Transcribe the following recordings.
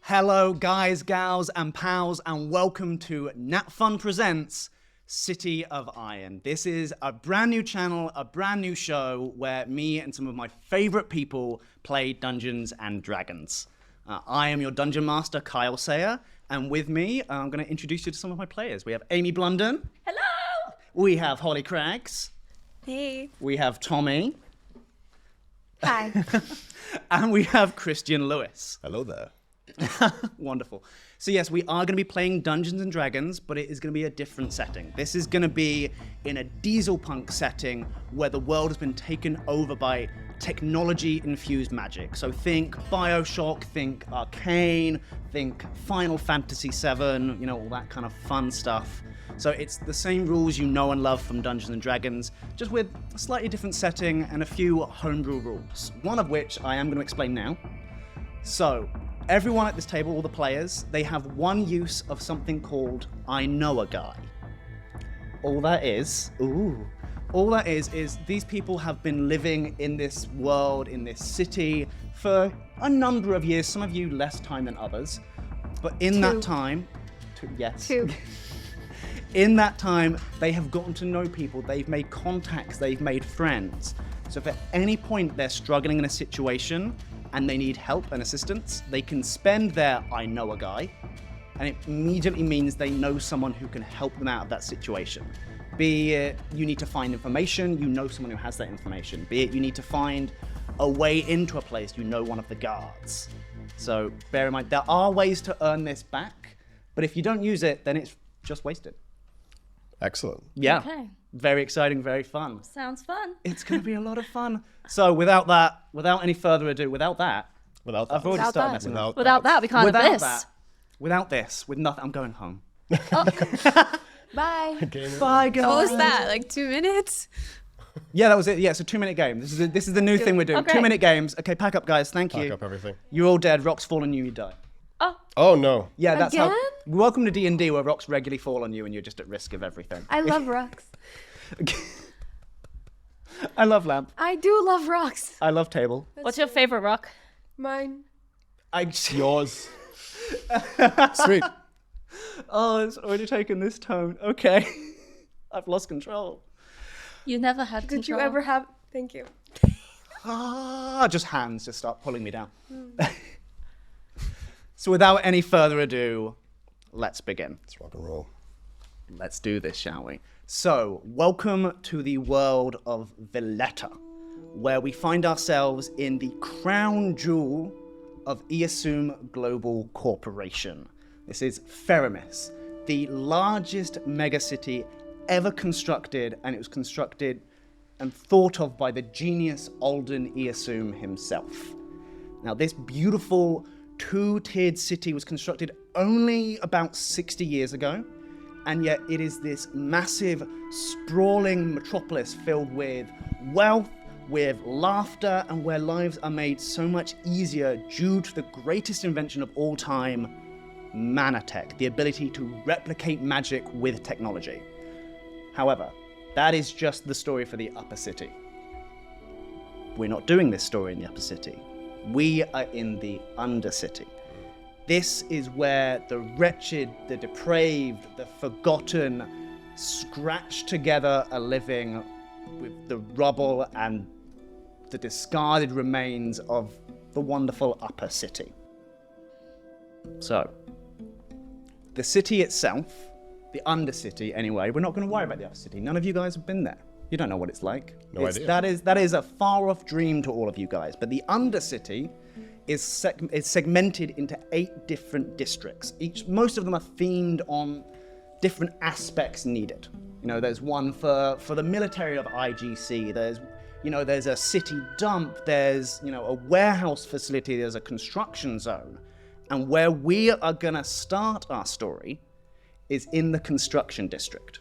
Hello, guys, gals, and pals, and welcome to Nat Fun Presents City of Iron. This is a brand new channel, a brand new show where me and some of my favorite people play Dungeons and Dragons. I am your Dungeon Master Khyle Sayer, and with me, I'm going to introduce you to some of my players. We have Amy Blunden. Hello! We have Holly Craggs. Hey. We have Tommy. Hi. And we have Christian Lewes. Hello there. Wonderful. So yes, we are going to be playing Dungeons and Dragons, but it is going to be a different setting. This is going to be in a diesel punk setting where the world has been taken over by technology-infused magic. So think BioShock, think Arcane, think Final Fantasy VII, you know, all that kind of fun stuff. So it's the same rules you know and love from Dungeons and Dragons, just with a slightly different setting and a few homebrew rules. One of which I am going to explain now. So, everyone at this table, all the players, they have one use of something called I Know a Guy. All that is these people have been living in this world, in this city, for a number of years, some of you less time than others. But in that time, in that time, they have gotten to know people, they've made contacts, they've made friends. So if at any point they're struggling in a situation, and they need help and assistance, they can spend their I Know a Guy, and it immediately means they know someone who can help them out of that situation. Be it you need to find information, you know someone who has that information. Be it you need to find a way into a place, you know one of the guards. So bear in mind, there are ways to earn this back, but if you don't use it, then it's just wasted. Excellent. Yeah, Okay. Very exciting, very fun. Sounds fun. It's going to be a lot of fun. So without any further ado, withove already started messing up. Without that, we can't have this. Without this, with nothing, I'm going home. Bye. Bye, guys. What was that? Like 2 minutes? Yeah, that was it. Yeah, it's a 2-minute game. This is the new thing we're doing. Okay. 2-minute games. Okay, pack up, guys. Thank you. Pack up everything. You're all dead. Rocks fall on you. You die. Oh no. Yeah, that's how. Again? Welcome to D&D, where rocks regularly fall on you, and you're just at risk of everything. I love rocks. I love lamp. I do love rocks. I love table. What's your favorite rock? Mine. Yours. Sweet. Oh, it's already taken this tone. Okay. I've lost control. You never had control. Did you ever have... Thank you. Just hands just start pulling me down. So without any further ado, let's begin. Let's rock and roll. Let's do this, shall we? So, welcome to the world of Viletta, where we find ourselves in the crown jewel of Iasum Global Corporation. This is Feramis, the largest megacity ever constructed, and it was constructed and thought of by the genius Alden Iasum himself. Now, this beautiful two-tiered city was constructed only about 60 years ago, and yet it is this massive, sprawling metropolis filled with wealth, with laughter, and where lives are made so much easier due to the greatest invention of all time, Manatech, the ability to replicate magic with technology. However, that is just the story for the upper city. We're not doing this story in the upper city. We are in the undercity. This is where the wretched, the depraved, the forgotten scratch together a living with the rubble and the discarded remains of the wonderful upper city. So, the city itself, the undercity anyway, we're not going to worry about the upper city. None of you guys have been there. You don't know what it's like. No idea. That is a far-off dream to all of you guys. But the undercity is segmented into 8 different districts. Most of them are themed on different aspects needed. You know, there's one for the military of IGC. There's a city dump. There's, a warehouse facility. There's a construction zone. And where we are gonna start our story is in the construction district.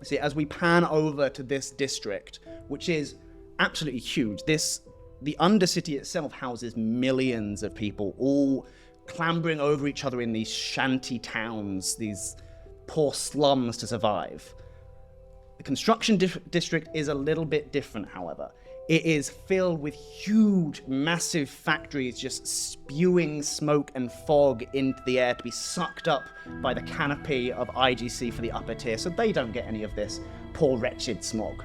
See, as we pan over to this district, which is absolutely huge, the Undercity itself houses millions of people, all clambering over each other in these shanty towns, these poor slums to survive. The construction district is a little bit different, however. It is filled with huge, massive factories just spewing smoke and fog into the air to be sucked up by the canopy of IGC for the upper tier, so they don't get any of this poor, wretched smog.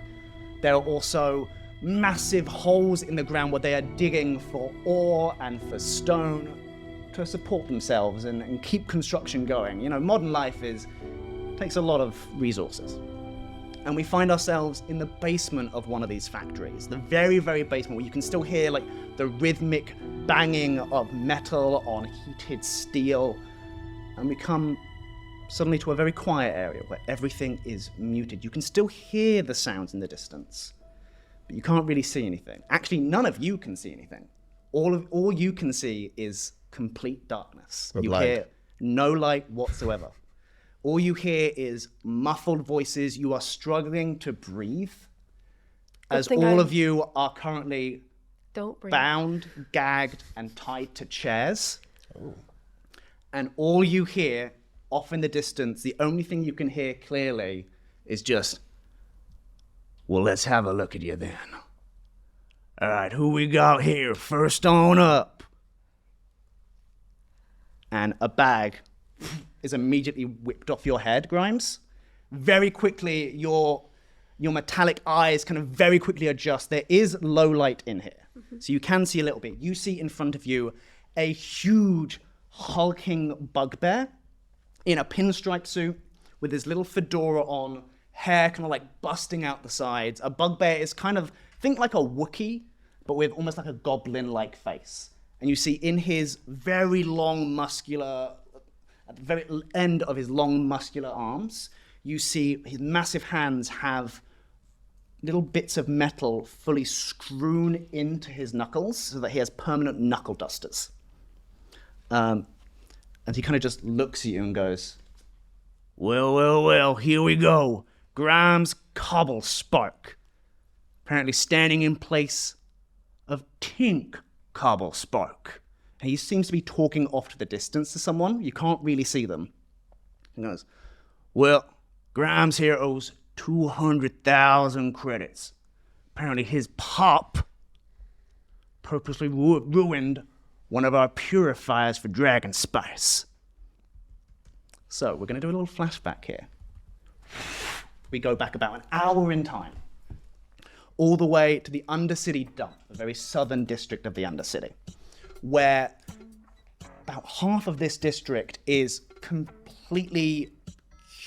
There are also massive holes in the ground where they are digging for ore and for stone to support themselves and keep construction going. You know, modern life takes a lot of resources. And we find ourselves in the basement of one of these factories, the very, very basement, where you can still hear like the rhythmic banging of metal on heated steel. And we come suddenly to a very quiet area where everything is muted. You can still hear the sounds in the distance, but you can't really see anything. Actually, none of you can see anything. All you can see is complete darkness. We're You blind. hear no light whatsoever. All you hear is muffled voices. You are struggling to breathe, as thing all I- of you are currently Don't breathe. bound, gagged, and tied to chairs. And all you hear, off in the distance, the only thing you can hear clearly is just, well, let's have a look at you then. All right, who we got here? First on up. And a bag is immediately whipped off your head, Grimes. Very quickly, your metallic eyes kind of very quickly adjust. There is low light in here, so you can see a little bit. You see in front of you a huge, hulking bugbear in a pinstripe suit with his little fedora on, hair kind of like busting out the sides. A bugbear is kind of, think like a Wookiee, but with almost like a goblin-like face. And you see in his very long, muscular, at the very end of his long, muscular arms, you see his massive hands have little bits of metal fully screwn into his knuckles so that he has permanent knuckle dusters. And he kind of just looks at you and goes, well, here we go. Grimes Cobble Spark. Apparently standing in place of Tink Cobble Spark. And he seems to be talking off to the distance to someone. You can't really see them. He goes, well, Grimes here owes 200,000 credits. Apparently his pop purposely ruined one of our purifiers for dragon spice. So we're going to do a little flashback here. We go back about an hour in time, all the way to the Undercity dump, the very southern district of the Undercity, where about half of this district is completely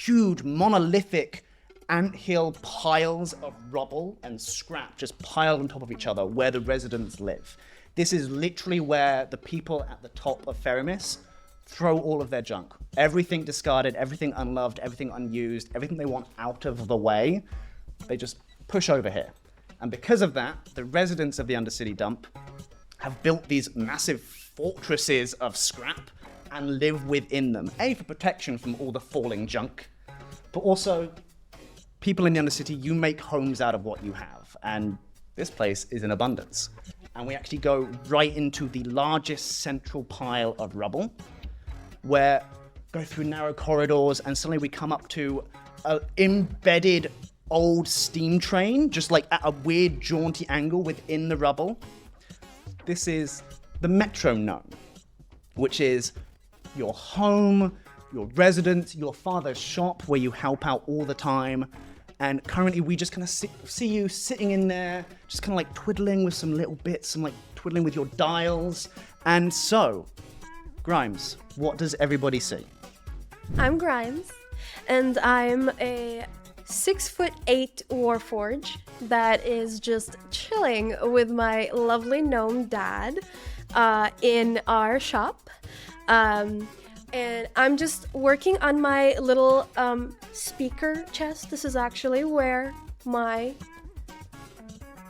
huge, monolithic anthill piles of rubble and scrap just piled on top of each other where the residents live. This is literally where the people at the top of Feramis throw all of their junk. Everything discarded, everything unloved, everything unused, everything they want out of the way, they just push over here. And because of that, the residents of the Undercity dump have built these massive fortresses of scrap and live within them. A, for protection from all the falling junk, but also people in the Undercity, you make homes out of what you have. And this place is in abundance. And we actually go right into the largest central pile of rubble, where go through narrow corridors, and suddenly we come up to an embedded old steam train, just like at a weird jaunty angle within the rubble. This is the metronome, which is your home, your residence, your father's shop where you help out all the time. And currently we just kind of see you sitting in there, just kind of like twiddling with some little bits, and like twiddling with your dials. And so, Grimes, what does everybody see? I'm Grimes, and I'm a 6'8" warforge that is just chilling with my lovely gnome dad in our shop. And I'm just working on my little speaker chest. This is actually where my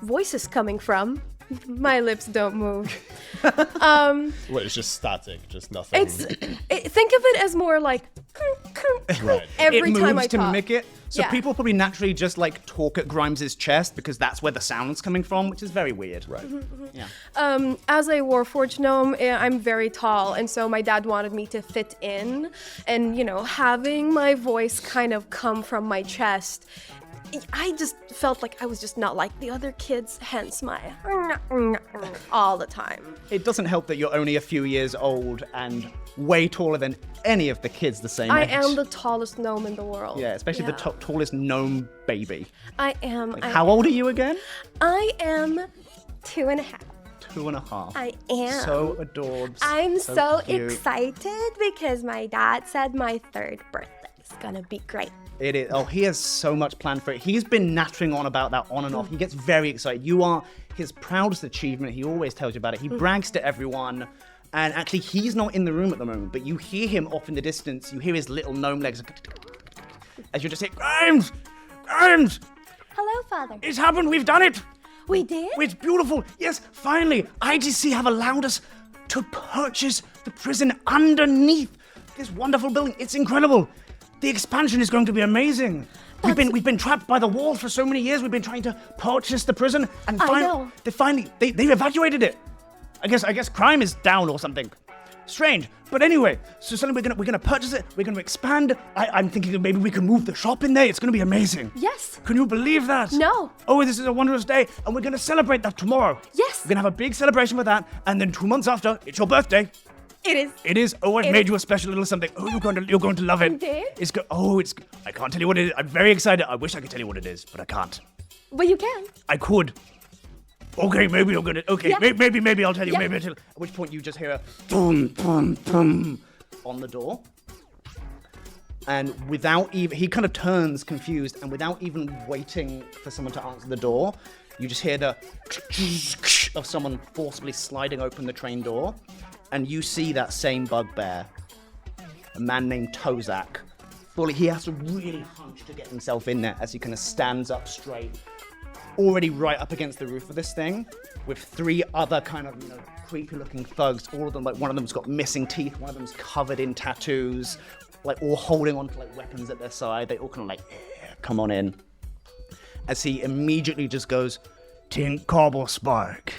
voice is coming from. My lips don't move. Wait, it's just static, just nothing. Think of it as more like Right. every it time moves I to talk. mimic it. So Yeah. people probably naturally just like talk at Grimes's chest because that's where the sound's coming from, which is very weird. Right. Yeah. As a warforged gnome, I'm very tall, and so my dad wanted me to fit in, and having my voice kind of come from my chest I just felt like I was just not like the other kids, hence my all the time. It doesn't help that you're only a few years old and way taller than any of the kids the same I age. am the tallest gnome in the world. Yeah, especially the tallest gnome baby. I am. How old are you again? I am 2.5. 2.5. I am. So adorbs. I'm so cute. excited because my dad said my 3rd birthday is gonna be great. It is. Oh, he has so much planned for it. He's been nattering on about that on and off. He gets very excited. You are his proudest achievement. He always tells you about it. He brags to everyone. And actually, he's not in the room at the moment, but you hear him off in the distance. You hear his little gnome legs as you just say, Grimes! Grimes! Hello, Father. It's happened. We've done it. We did? It's beautiful. Yes, finally. IGC have allowed us to purchase the prison underneath this wonderful building. It's incredible. The expansion is going to be amazing. We've been trapped by the walls for so many years. We've been trying to purchase the prison, and they evacuated it. I guess crime is down or something. Strange. But anyway, so suddenly we're gonna purchase it. We're gonna expand. I'm thinking that maybe we can move the shop in there. It's gonna be amazing. Yes. Can you believe that? No. Oh, this is a wonderfous day, and we're gonna celebrate that tomorrow. Yes. We're gonna have a big celebration with that, and then 2 months after, it's your birthday. It is. It is. Oh, I've made you a special little something. Oh, you're going to love it. Okay. It's I can't tell you what it is. I'm very excited. I wish I could tell you what it is, but I can't. But you can. I could. Okay, maybe I'm gonna. Okay, Yeah. maybe I'll tell you. Yeah. Maybe I'll tell you. At which point you just hear a boom, boom, boom on the door, and without even he kind of turns confused, and without even waiting for someone to answer the door, you just hear the of someone forcibly sliding open the train door, and you see that same bugbear, a man named Tozak. Fully, he has to really hunch to get himself in there as he kind of stands up straight. Already right up against the roof of this thing, with 3 other kind of, creepy-looking thugs. All of them, one of them's got missing teeth, one of them's covered in tattoos, all holding on to weapons at their side. They all kind of come on in. As he immediately just goes, Tink Cobble Spark.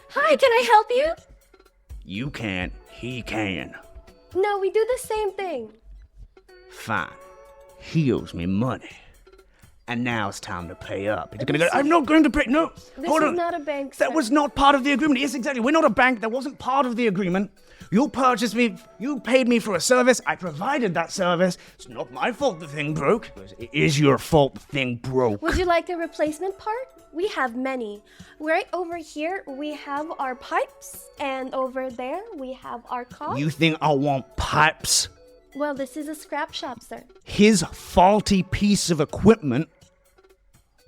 Hi, can I help you? You can't, he can. No, we do the same thing. Fine. He owes me money. And now it's time to pay up. He's gonna go, I'm not going to pay. No, This hold is on. not a bank, sir. That was not part of the agreement. Yes, exactly. We're not a bank. That wasn't part of the agreement. You purchased me. You paid me for a service. I provided that service. It's not my fault the thing broke. It is your fault the thing broke. Would you like a replacement part? We have many. Right over here, we have our pipes, and over there, we have our cogs. You think I want pipes? Well, this is a scrap shop, sir. His faulty piece of equipment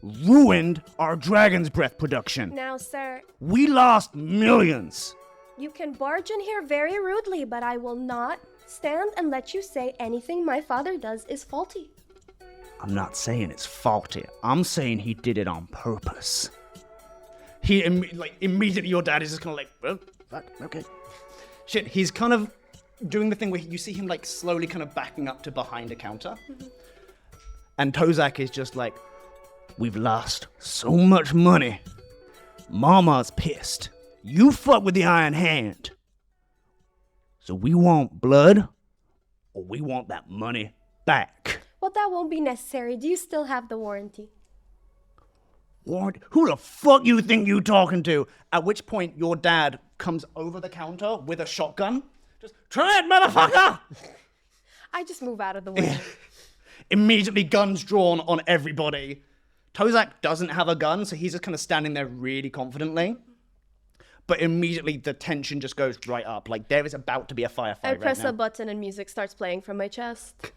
ruined our Dragon's Breath production. Now, sir, We lost millions. you can barge in here very rudely, but I will not stand and let you say anything my father does is faulty. I'm not saying it's faulty. I'm saying he did it on purpose. He immediately your dad is just kind of well, fuck, okay. Shit, he's kind of doing the thing where you see him slowly kind of backing up to behind a counter. Mm-hmm. And Tozak is just we've lost so much money. Mama's pissed. You fuck with the Iron Hand. So we want blood, or we want that money back. Well, that won't be necessary. Do you still have the warranty? What? Who the fuck you think you talking to? At which point your dad comes over the counter with a shotgun. Just, try it, motherfucker! I just move out of the way. Immediately guns drawn on everybody. Tozak doesn't have a gun, so he's just kind of standing there really confidently. But immediately the tension just goes right up. There is about to be a firefight I press right a button and music starts playing from my chest.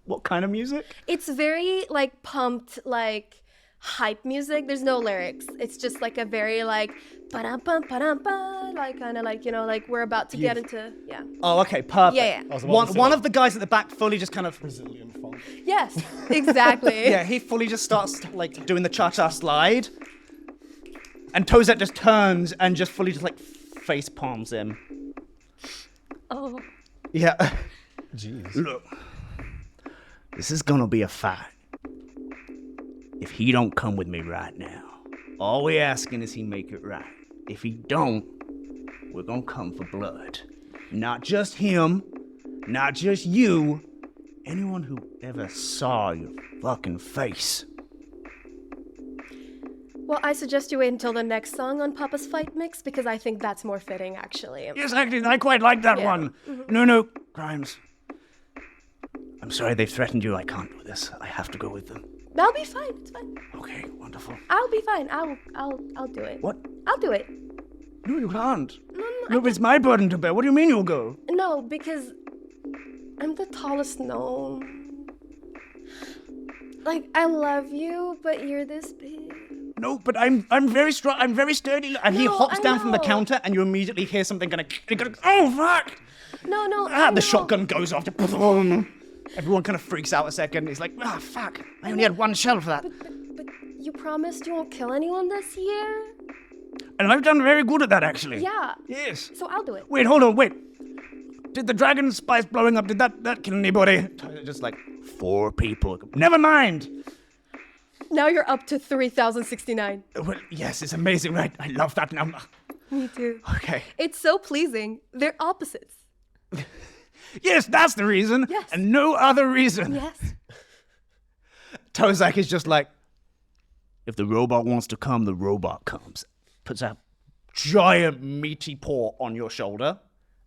What kind of music? It's very pumped, hype music. There's no lyrics. It's just a very ba-dum-bum, ba-dum-bum, kind of we're about to get into, yeah. Oh, okay, perfect. Yeah. One of the guys at the back fully just kind of... Brazilian funk. Yes, exactly. Yeah, he fully just starts doing the cha-cha slide. And Tozak just turns and just fully just face palms him. Oh. Yeah. Jeez. Look, this is gonna be a fight. If he don't come with me right now, all we asking is he make it right. If he don't, we're gonna come for blood. Not just him, not just you, anyone who ever saw your fucking face. Well, I suggest you wait until the next song on Papa's Fight Mix, because I think that's more fitting, actually. Yes, actually, I quite like that one. No, Grimes. I'm sorry they've threatened you. I can't do this. I have to go with them. That'll be fine. It's fine. Okay, wonderful. I'll be fine. I'll do it. What? I'll do it. No, you can't. No, It's my burden to bear. What do you mean you'll go? No, because I'm the tallest gnome. Like, I love you, but you're this big. No, but I'm very strong. I'm very sturdy. And he hops down from the counter, and you immediately hear something oh fuck! No. The shotgun goes off. Everyone kind of freaks out a second. He's like, fuck! I only had one shell for that. But you promised you won't kill anyone this year. And I've done very good at that, actually. Yeah. Yes. So I'll do it. Wait, hold on, wait. Did the dragon spice blowing up? Did that kill anybody? Just like 4 people. Never mind. Now you're up to 3,069. Well, yes, it's amazing, right? I love that number. Me too. Okay. It's so pleasing. They're opposites. Yes, that's the reason. Yes. And no other reason. Yes. Tozak is just like, if the robot wants to come, the robot comes. Puts a giant meaty paw on your shoulder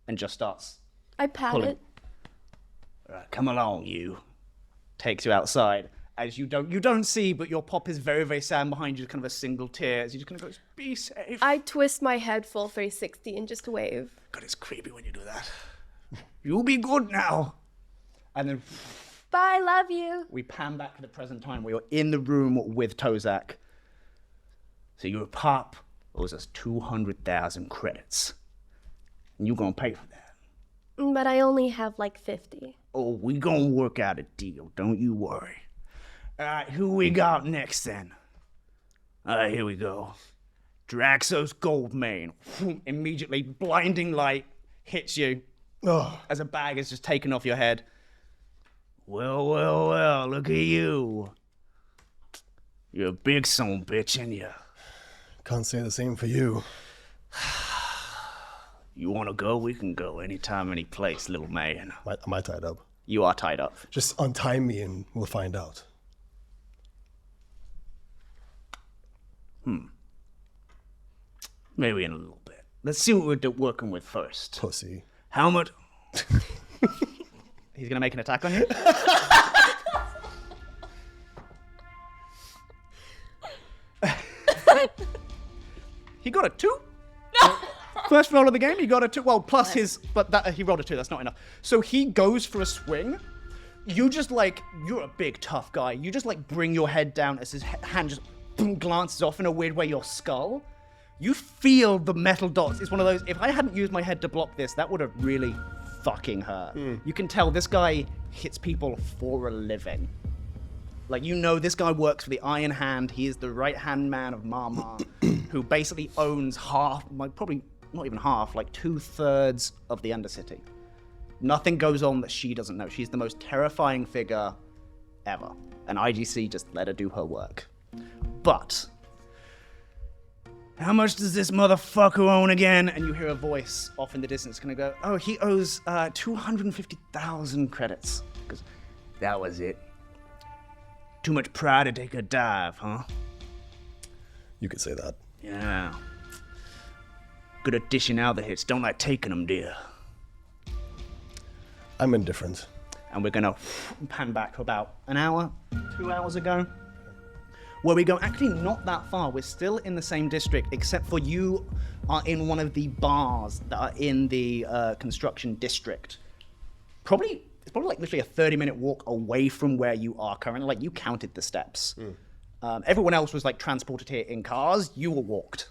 and just starts I pat pulling. it. All right, come along, you. Takes you outside. As you don't see, but your pop is very, very sad behind you, kind of a single tear. As you just kind of goes, be safe. I twist my head full 360 and just wave. God, it's creepy when you do that. You'll be good now. And then Bye, love you. we pan back to the present time where you're in the room with Tozak. So your pop owes us 200,000 credits. And you're gonna pay for that. But I only have like 50. Oh, we gonna work out a deal, don't you worry. Alright, who we got next then? Alright, here we go. Draxos Goldmane. Immediately, blinding light hits you as a bag is just taken off your head. Well, look at you. You're a big son bitch, ain't you? Can't say the same for you. You wanna go? We can go anytime, any place, little man. Am I tied up? You are tied up. Just untie me and we'll find out. Maybe in a little bit. Let's see what we're working with first. Pussy. How much? He's gonna make an attack on you? He got a 2. First roll of the game, he got a 2. Well, plus his, but that he rolled a 2. That's not enough. So he goes for a swing. You just like, you're a big tough guy. You just like bring your head down as his hand just glances off in a weird way your skull. You feel the metal dots. It's one of those, if I hadn't used my head to block this, that would have really fucking hurt. You can tell this guy hits people for a living. Like, you know, this guy works for the Iron Hand. He is the right-hand man of Mama, who basically owns half, like probably not even half, like 2/3 of the Undercity. Nothing goes on that she doesn't know. She's the most terrifying figure ever. And IGC just let her do her work. But how much does this motherfucker own again? And you hear a voice off in the distance gonna go, oh, he owes 250,000 credits. Because that was it. Too much pride to take a dive, huh? You could say that. Yeah. Good at dishing out the hits. Don't like taking them, dear. I'm indifferent. And we're gonna pan back to about an hour, 2 hours ago, where we go actually not that far. We're still in the same district, except for you are in one of the bars that are in the construction district. It's probably like literally a 30-minute walk away from where you are currently. Like, you counted the steps. Everyone else was like transported here in cars. You were walked.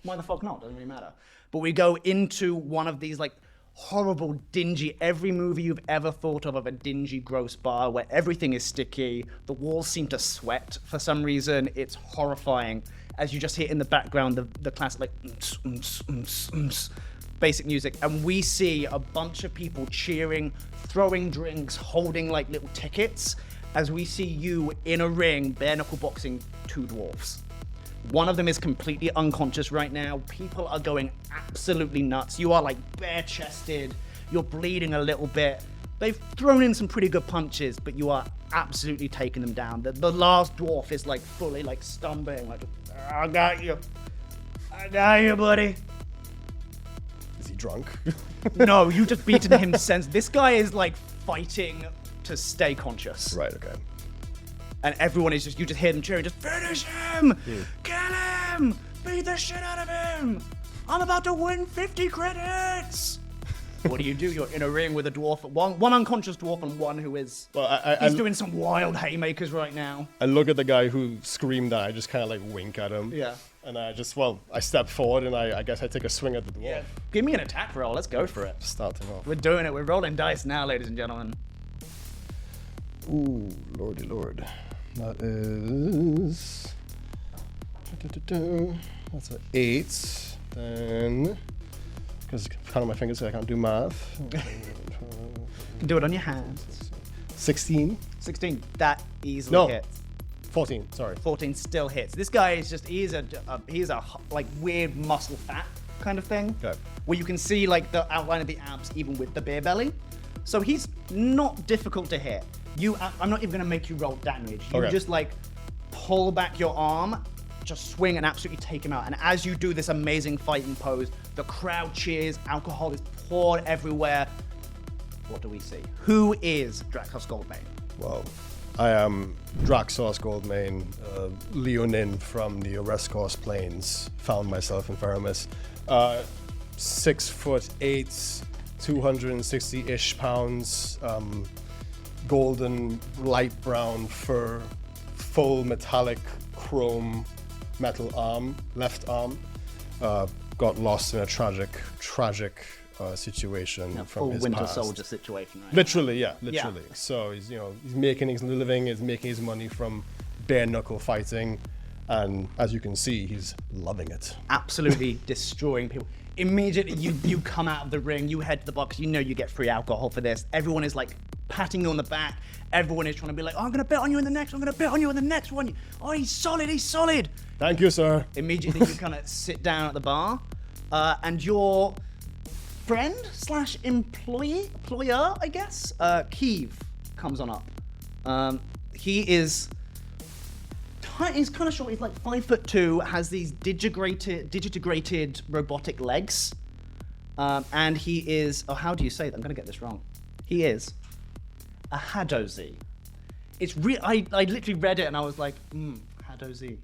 Why the fuck not? Doesn't really matter. But we go into one of these like horrible, dingy, every movie you've ever thought of a dingy, gross bar where everything is sticky. The walls seem to sweat for some reason. It's horrifying. As you just hear in the background, the classic like basic music. And we see a bunch of people cheering, throwing drinks, holding like little tickets, as we see you in a ring, bare knuckle boxing 2 dwarves. One of them is completely unconscious right now. People are going absolutely nuts. You are like bare-chested. You're bleeding a little bit. They've thrown in some pretty good punches, but you are absolutely taking them down. The last dwarf is like fully like stumbling, like, I got you, buddy. Is he drunk? No, you just beaten him sense. This guy is like fighting to stay conscious. Right, okay. And everyone is just, you just hear them cheering, just finish him! Kill him! Beat the shit out of him! I'm about to win 50 credits! What do? You're in a ring with a dwarf, one unconscious dwarf and one who is... Well, he's doing some wild haymakers right now. I look at the guy who screamed that, I just kind of like wink at him. Yeah. And I step forward and I guess I take a swing at the dwarf. Yeah. Give me an attack roll, let's go for it. Starting off. We're doing it, we're rolling dice now, ladies and gentlemen. Ooh, lordy lord. That is... That's an 8. Then... Because I can't on my fingers so I can't do math. You can do it on your hands. 16. 16, that easily hits. 14, sorry. 14 still hits. This guy is just, he's a like weird muscle fat kind of thing. Okay. Where you can see like the outline of the abs even with the beer belly. So he's not difficult to hit. I'm not even gonna make you roll damage. You just like pull back your arm, just swing and absolutely take him out. And as you do this amazing fighting pose, the crowd cheers, alcohol is poured everywhere. What do we see? Who is Draxos Goldmane? Well, I am Draxos Goldmane, Leonin from the Oreskos Plains. Found myself in Faramis. 6'8", 260-ish pounds, golden light brown fur, full metallic chrome metal arm, left arm. Got lost in a tragic situation from full his Winter past. Soldier situation, right? Literally. Yeah. So he's he's making his living, he's making his money from bare knuckle fighting, and as you can see, he's loving it. Absolutely destroying people. Immediately, you come out of the ring, you head to the box, you know you get free alcohol for this. Everyone is like patting you on the back. Everyone is trying to be like, oh, I'm gonna bet on you in the next one. Oh, he's solid. Thank you, sir. Immediately, you kind of sit down at the bar, and your friend / employer, I guess, Keeve, comes on up. He's kind of short. He's like 5'2", has these digitigrated robotic legs, and he is. Oh, how do you say that? I'm gonna get this wrong. He is a Hadozi. It's I literally read it and I was like, Hadozi,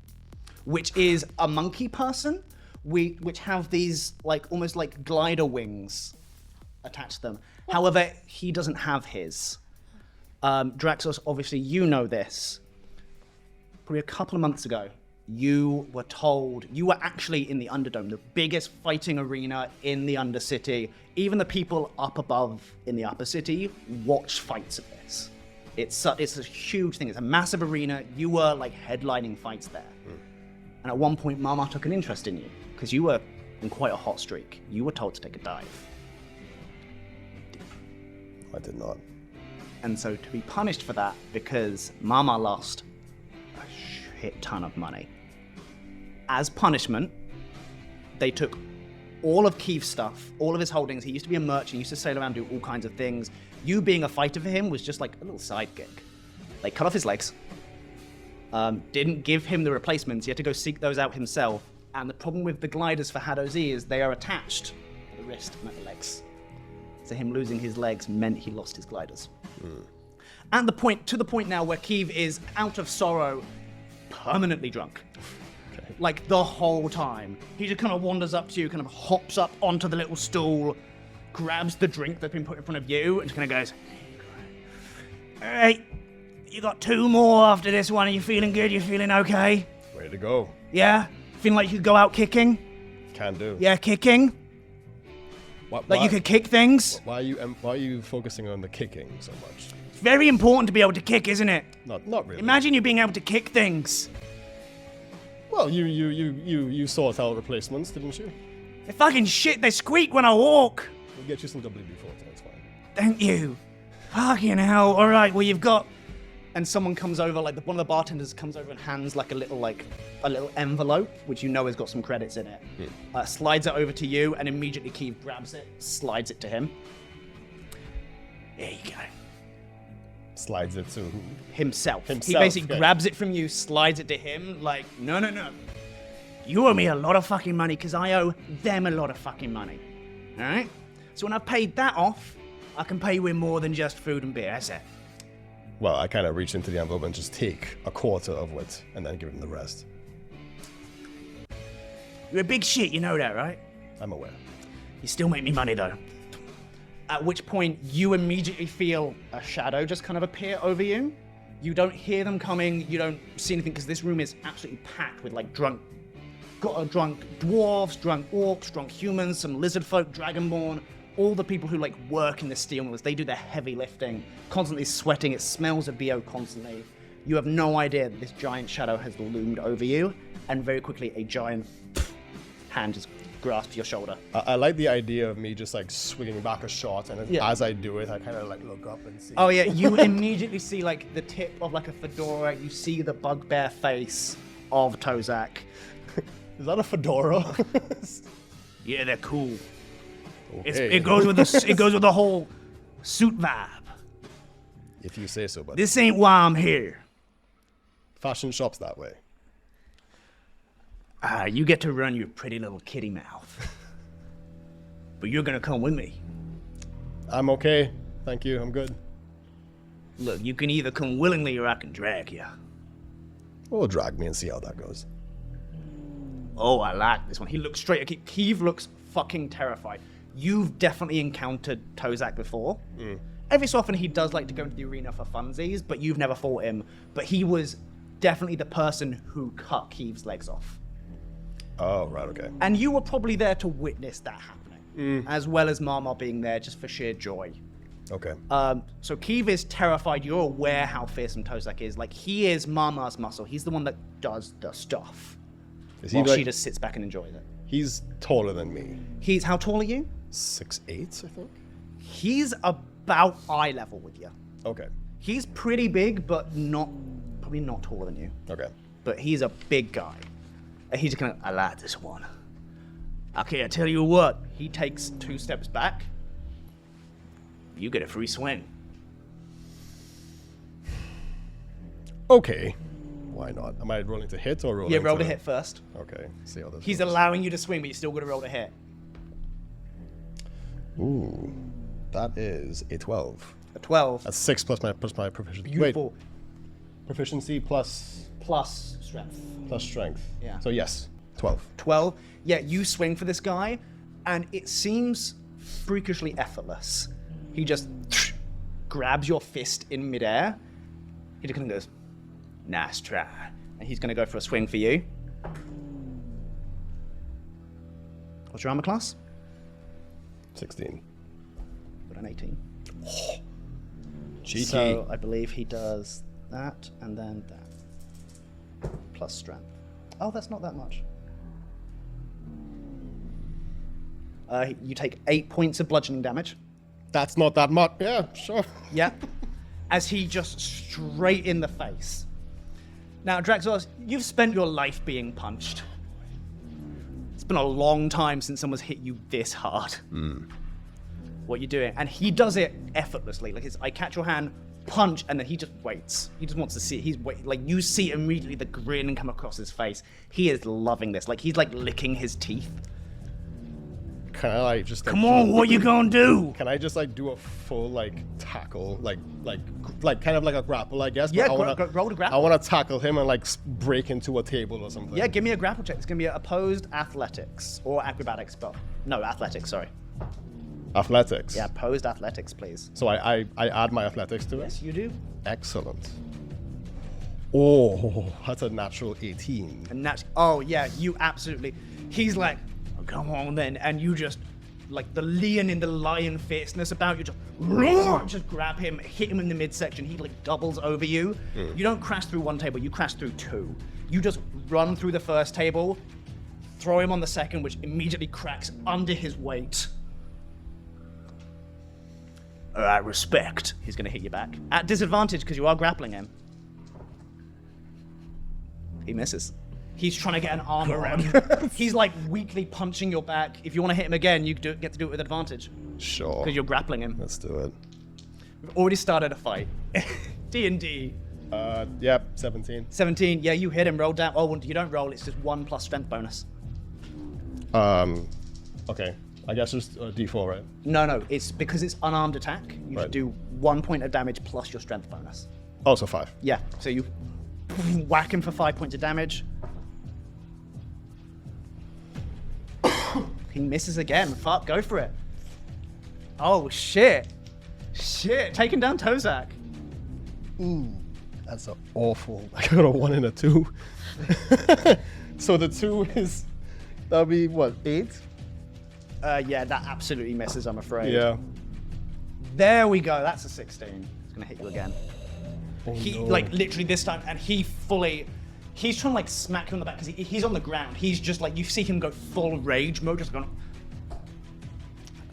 which is a monkey person, which have these like almost like glider wings attached to them. However, he doesn't have his. Draxos, obviously, you know this. Probably a couple of months ago, you were told you were actually in the Underdome, the biggest fighting arena in the Undercity. Even the people up above in the Upper City watch fights of this. It's a huge thing. It's a massive arena. You were like headlining fights there. And at one point, Mama took an interest in you because you were in quite a hot streak. You were told to take a dive. I did not. And so to be punished for that, because Mama lost a shit ton of money, as punishment, they took all of Keith's stuff, all of his holdings. He used to be a merchant, used to sail around, do all kinds of things. You being a fighter for him was just like a little side gig. They cut off his legs, didn't give him the replacements. He had to go seek those out himself. And the problem with the gliders for Hadozi is they are attached at the wrist and at the legs. So him losing his legs meant he lost his gliders. To the point now where Keeve is out of sorrow, permanently drunk. Okay. Like the whole time. He just kind of wanders up to you, kind of hops up onto the little stool, grabs the drink that's been put in front of you, and just kind of goes, "Hey, you got 2 more after this one. Are you feeling good? You feeling okay? Ready to go. Yeah? Feeling like you could go out kicking? Can do. Yeah, kicking? You could kick things? Why are you focusing on the kicking so much? It's very important to be able to kick, isn't it? Not really. Imagine you being able to kick things. Well, you sort out replacements, didn't you? They're fucking shit. They squeak when I walk. We'll get you some WD-40, that's fine. Thank you. Fucking hell. All right, well, you've got... And someone comes over, like one of the bartenders comes over and hands like a little envelope, which you know has got some credits in it. Slides it over to you, and immediately Keeve grabs it, slides it to him. There you go. Slides it to Himself. He Himself, basically okay. grabs it from you, slides it to him, like, no. You owe me a lot of fucking money because I owe them a lot of fucking money. Alright? So when I've paid that off, I can pay you in more than just food and beer. That's it. Well, I kind of reach into the envelope and just take a quarter of it and then give him the rest. You're a big shit, you know that, right? I'm aware. You still make me money though. At which point you immediately feel a shadow just kind of appear over you. You don't hear them coming, you don't see anything because this room is absolutely packed with like drunk dwarves, drunk orcs, drunk humans, some lizard folk, dragonborn, all the people who like work in the steel mills. They do the heavy lifting, constantly sweating. It smells of BO constantly. You have no idea that this giant shadow has loomed over you, and very quickly a giant hand just grasps your shoulder. I like the idea of me just like swinging back a shot, and Yeah. as I do it, I kind of like look up and see. Oh yeah, you immediately see like the tip of like a fedora. You see the bugbear face of Tozak. Is that a fedora? Yeah, they're cool. Okay. It goes with the whole suit vibe. If you say so, but This ain't why I'm here. fashion shops that way. You get to run your pretty little kitty mouth. But you're gonna come with me. I'm okay. Thank you. I'm good. Look, you can either come willingly or I can drag you. Well, drag me and see how that goes. Oh, I like this one. He looks straight at Keeve. Keeve looks fucking terrified. You've definitely encountered Tozak before. Every so often he does like to go into the arena for funsies, but you've never fought him. But he was definitely the person who cut Keeve's legs off. Oh, right, okay. And you were probably there to witness that happening, as well as Marmar being there just for sheer joy. Okay. So Keeve is terrified. You're aware how fearsome Tozak is. Like, he is Marmar's muscle. He's the one that does the stuff. Is he While like, she just sits back and enjoys it. he's taller than me. He's, how tall are you? 6'8", I think. He's about eye level with you. Okay. He's pretty big, but probably not taller than you. Okay. But he's a big guy. And he's just kind of, I like this one. Okay, I tell you what. He takes 2 steps back. You get a free swing. Okay. Why not? Am I rolling to hit or rolling Yeah, roll to to hit first. Okay. See how this He's goes. allowing you to swing, but you still got to roll to hit. Ooh. That is a 12. A 12. That's 6 plus my proficiency. Beautiful. Wait. Proficiency plus Plus strength. strength. Yeah. So yes, 12. 12. Yeah, you swing for this guy, and it seems freakishly effortless. He just grabs your fist in midair. He just kind of goes, nice try. And he's going to go for a swing for you. What's your armor class? 16. Got an 18. Cheeky. So I believe he does that, and then that. Plus strength. Oh, that's not that much. You take 8 points of bludgeoning damage. That's not that much. Yeah, sure. Yeah. As he just straight in the face. Now, Draxos, you've spent your life being punched. It's been a long time since someone's hit you this hard. What you doing? And he does it effortlessly. Like, I catch your hand, punch, and then he just waits. He just wants to see it. Like, you see immediately the grin come across his face. He is loving this. Like, he's like licking his teeth. Can I like just like, Come on, what you gonna do? Can I just like do a full like tackle, like kind of like a grapple, I guess? but Yeah, I wanna, roll to grapple. I want to tackle him and like break into a table or something. Yeah, give me a grapple check. It's gonna be opposed athletics or acrobatics, but no, athletics. Sorry. Athletics. Yeah, opposed athletics, please. So I add my athletics to it. Yes, you do. Excellent. Oh, that's a natural 18. And that's, oh yeah, you absolutely. He's like, oh, come on then, and you just, like the lion in the lion fierceness about you, just grab him, hit him in the midsection. He like doubles over you. You don't crash through one table, you crash through 2. You just run through the first table, throw him on the second, which immediately cracks under his weight. All right, respect. He's gonna hit you back at disadvantage because you are grappling him. He misses. He's trying to get an arm around you. He's like weakly punching your back. If you want to hit him again, you get to do it with advantage Sure. because you're grappling him. Let's do it. We've already started a fight. D&D. Yep, 17. 17. Yeah, you hit him. Roll down. Oh, you don't roll. It's just 1 plus strength bonus. Okay. I guess it's a D4, right? No. It's because it's unarmed attack. You Right. should do 1 point of damage plus your strength bonus. Also 5. Yeah. So you whack him for 5 points of damage. He misses again. Fuck, go for it. Oh, shit. Shit. Taking down Tozak. Ooh, that's an awful. I got a 1 and a 2. So the 2 is, that'll be what, 8? Yeah, that absolutely misses, I'm afraid. Yeah. There we go. That's a 16. It's gonna hit you again. Oh, He no. like literally this time, and he's trying to like smack you in the back because he's on the ground. He's just like, you see him go full rage mode, just going.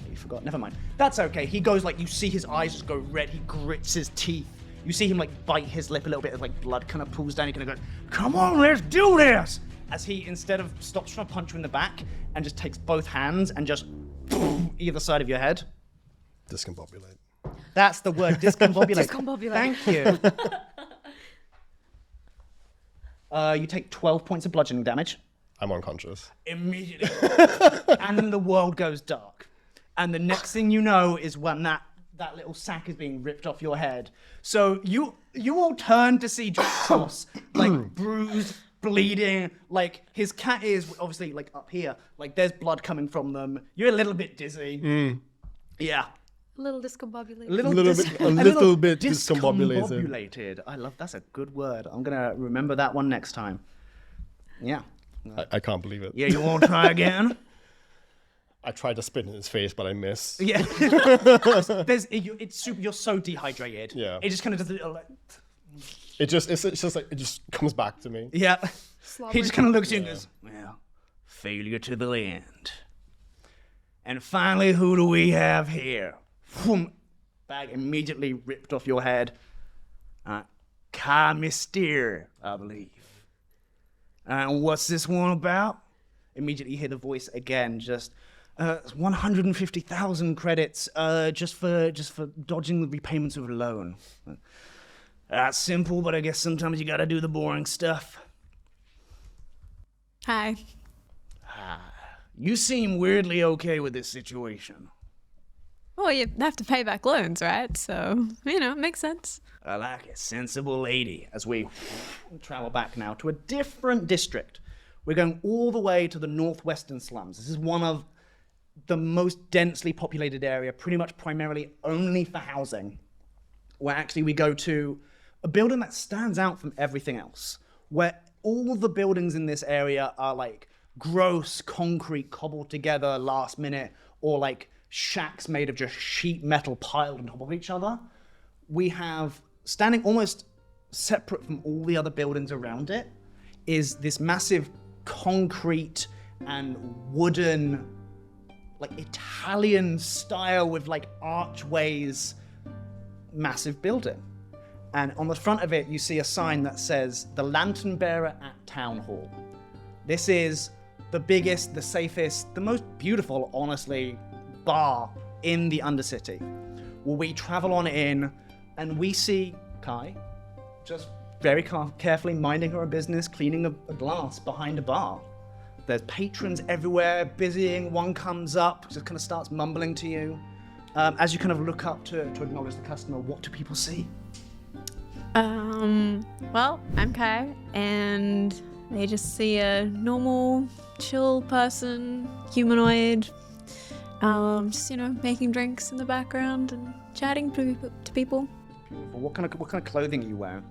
You forgot. Never mind. That's okay. He goes like, you see his eyes just go red. He grits his teeth. You see him like bite his lip a little bit, as like blood kind of pools down. He kind of goes, "Come on, let's do this!" As he instead of stops trying to punch you in the back and just takes both hands and just either side of your head. Discombobulate. That's the word, discombobulate. Discombobulate. Thank you. You take 12 points of bludgeoning damage. I'm unconscious. Immediately. And then the world goes dark. And the next thing you know is when that little sack is being ripped off your head. So you all turn to see Draxos, like bruised, bleeding, like his cat ears obviously like up here, like there's blood coming from them. You're a little bit dizzy. Yeah. A little discombobulated. A little bit discombobulated. I love, that's a good word. I'm gonna remember that one next time. Yeah. I can't believe it. Yeah, you want to try again? I tried to spit in his face, but I missed. Yeah. It's super, you're so dehydrated. Yeah. It just kind of does a little like, It's just like, it just comes back to me. yeah. Slobber. He just kind of looks at you and goes, well, failure to the end. And finally, who do we have here? Whoom. Bag immediately ripped off your head. Ka Mystere, I believe. And what's this one about? Immediately you hear the voice again, just 150,000 credits just for dodging the repayments of a loan. That's simple, but I guess sometimes you gotta do the boring stuff. Hi. You seem weirdly okay with this situation. Well, you have to pay back loans, right? So, it makes sense. I like it. Sensible lady. As we travel back now to a different district. We're going all the way to the northwestern slums. This is one of the most densely populated area, pretty much primarily only for housing, where actually we go to a building that stands out from everything else, where all the buildings in this area are like gross concrete cobbled together last minute, or like shacks made of just sheet metal piled on top of each other. We have, standing almost separate from all the other buildings around it, is this massive concrete and wooden, like Italian style with like archways, massive building. And on the front of it, you see a sign that says, "The Lantern Bearer at Town Hall." This is the biggest, the safest, the most beautiful, honestly, bar in the Undercity. Well, we travel on in, and we see Kai just very carefully minding her business, cleaning a glass behind a bar. There's patrons everywhere, busying. One comes up, just kind of starts mumbling to you. As you kind of look up to acknowledge the customer, what do people see? Well, I'm Kai, and they just see a normal, chill person, humanoid, just, making drinks in the background and chatting to people. Beautiful. What kind of clothing are you wearing?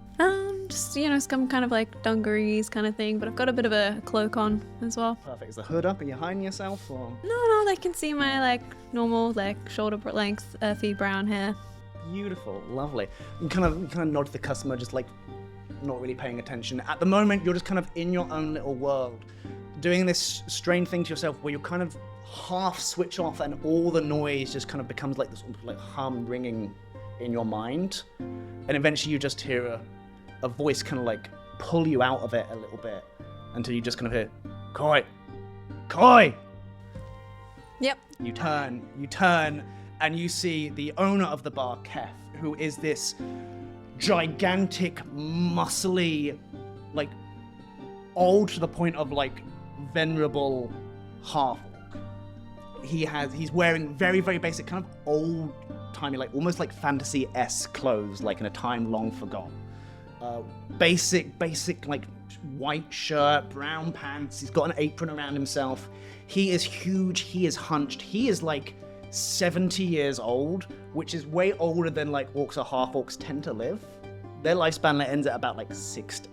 Just, some kind of like dungarees kind of thing, but I've got a bit of a cloak on as well. Perfect. Is the hood up? Are you hiding yourself, or? No, they can see my like normal, like shoulder length, earthy brown hair. Beautiful, lovely. You kind of nod to the customer, just like not really paying attention. At the moment, you're just kind of in your own little world, doing this strange thing to yourself where you kind of half switch off, and all the noise just kind of becomes like this like hum ringing in your mind, and eventually you just hear a voice kind of like pull you out of it a little bit until you just kind of hear, "Koi! Koi!" Yep. You turn, and you see the owner of the bar, Kef, who is this gigantic, muscly, like old to the point of like venerable half-orc. He's wearing very, very basic kind of old-timey, like almost like fantasy-esque clothes, like in a time long forgone. Basic like white shirt, brown pants. He's got an apron around himself. He is huge. He is hunched. He is like 70 years old, which is way older than like orcs or half-orcs tend to live. Their lifespan ends at about like 60.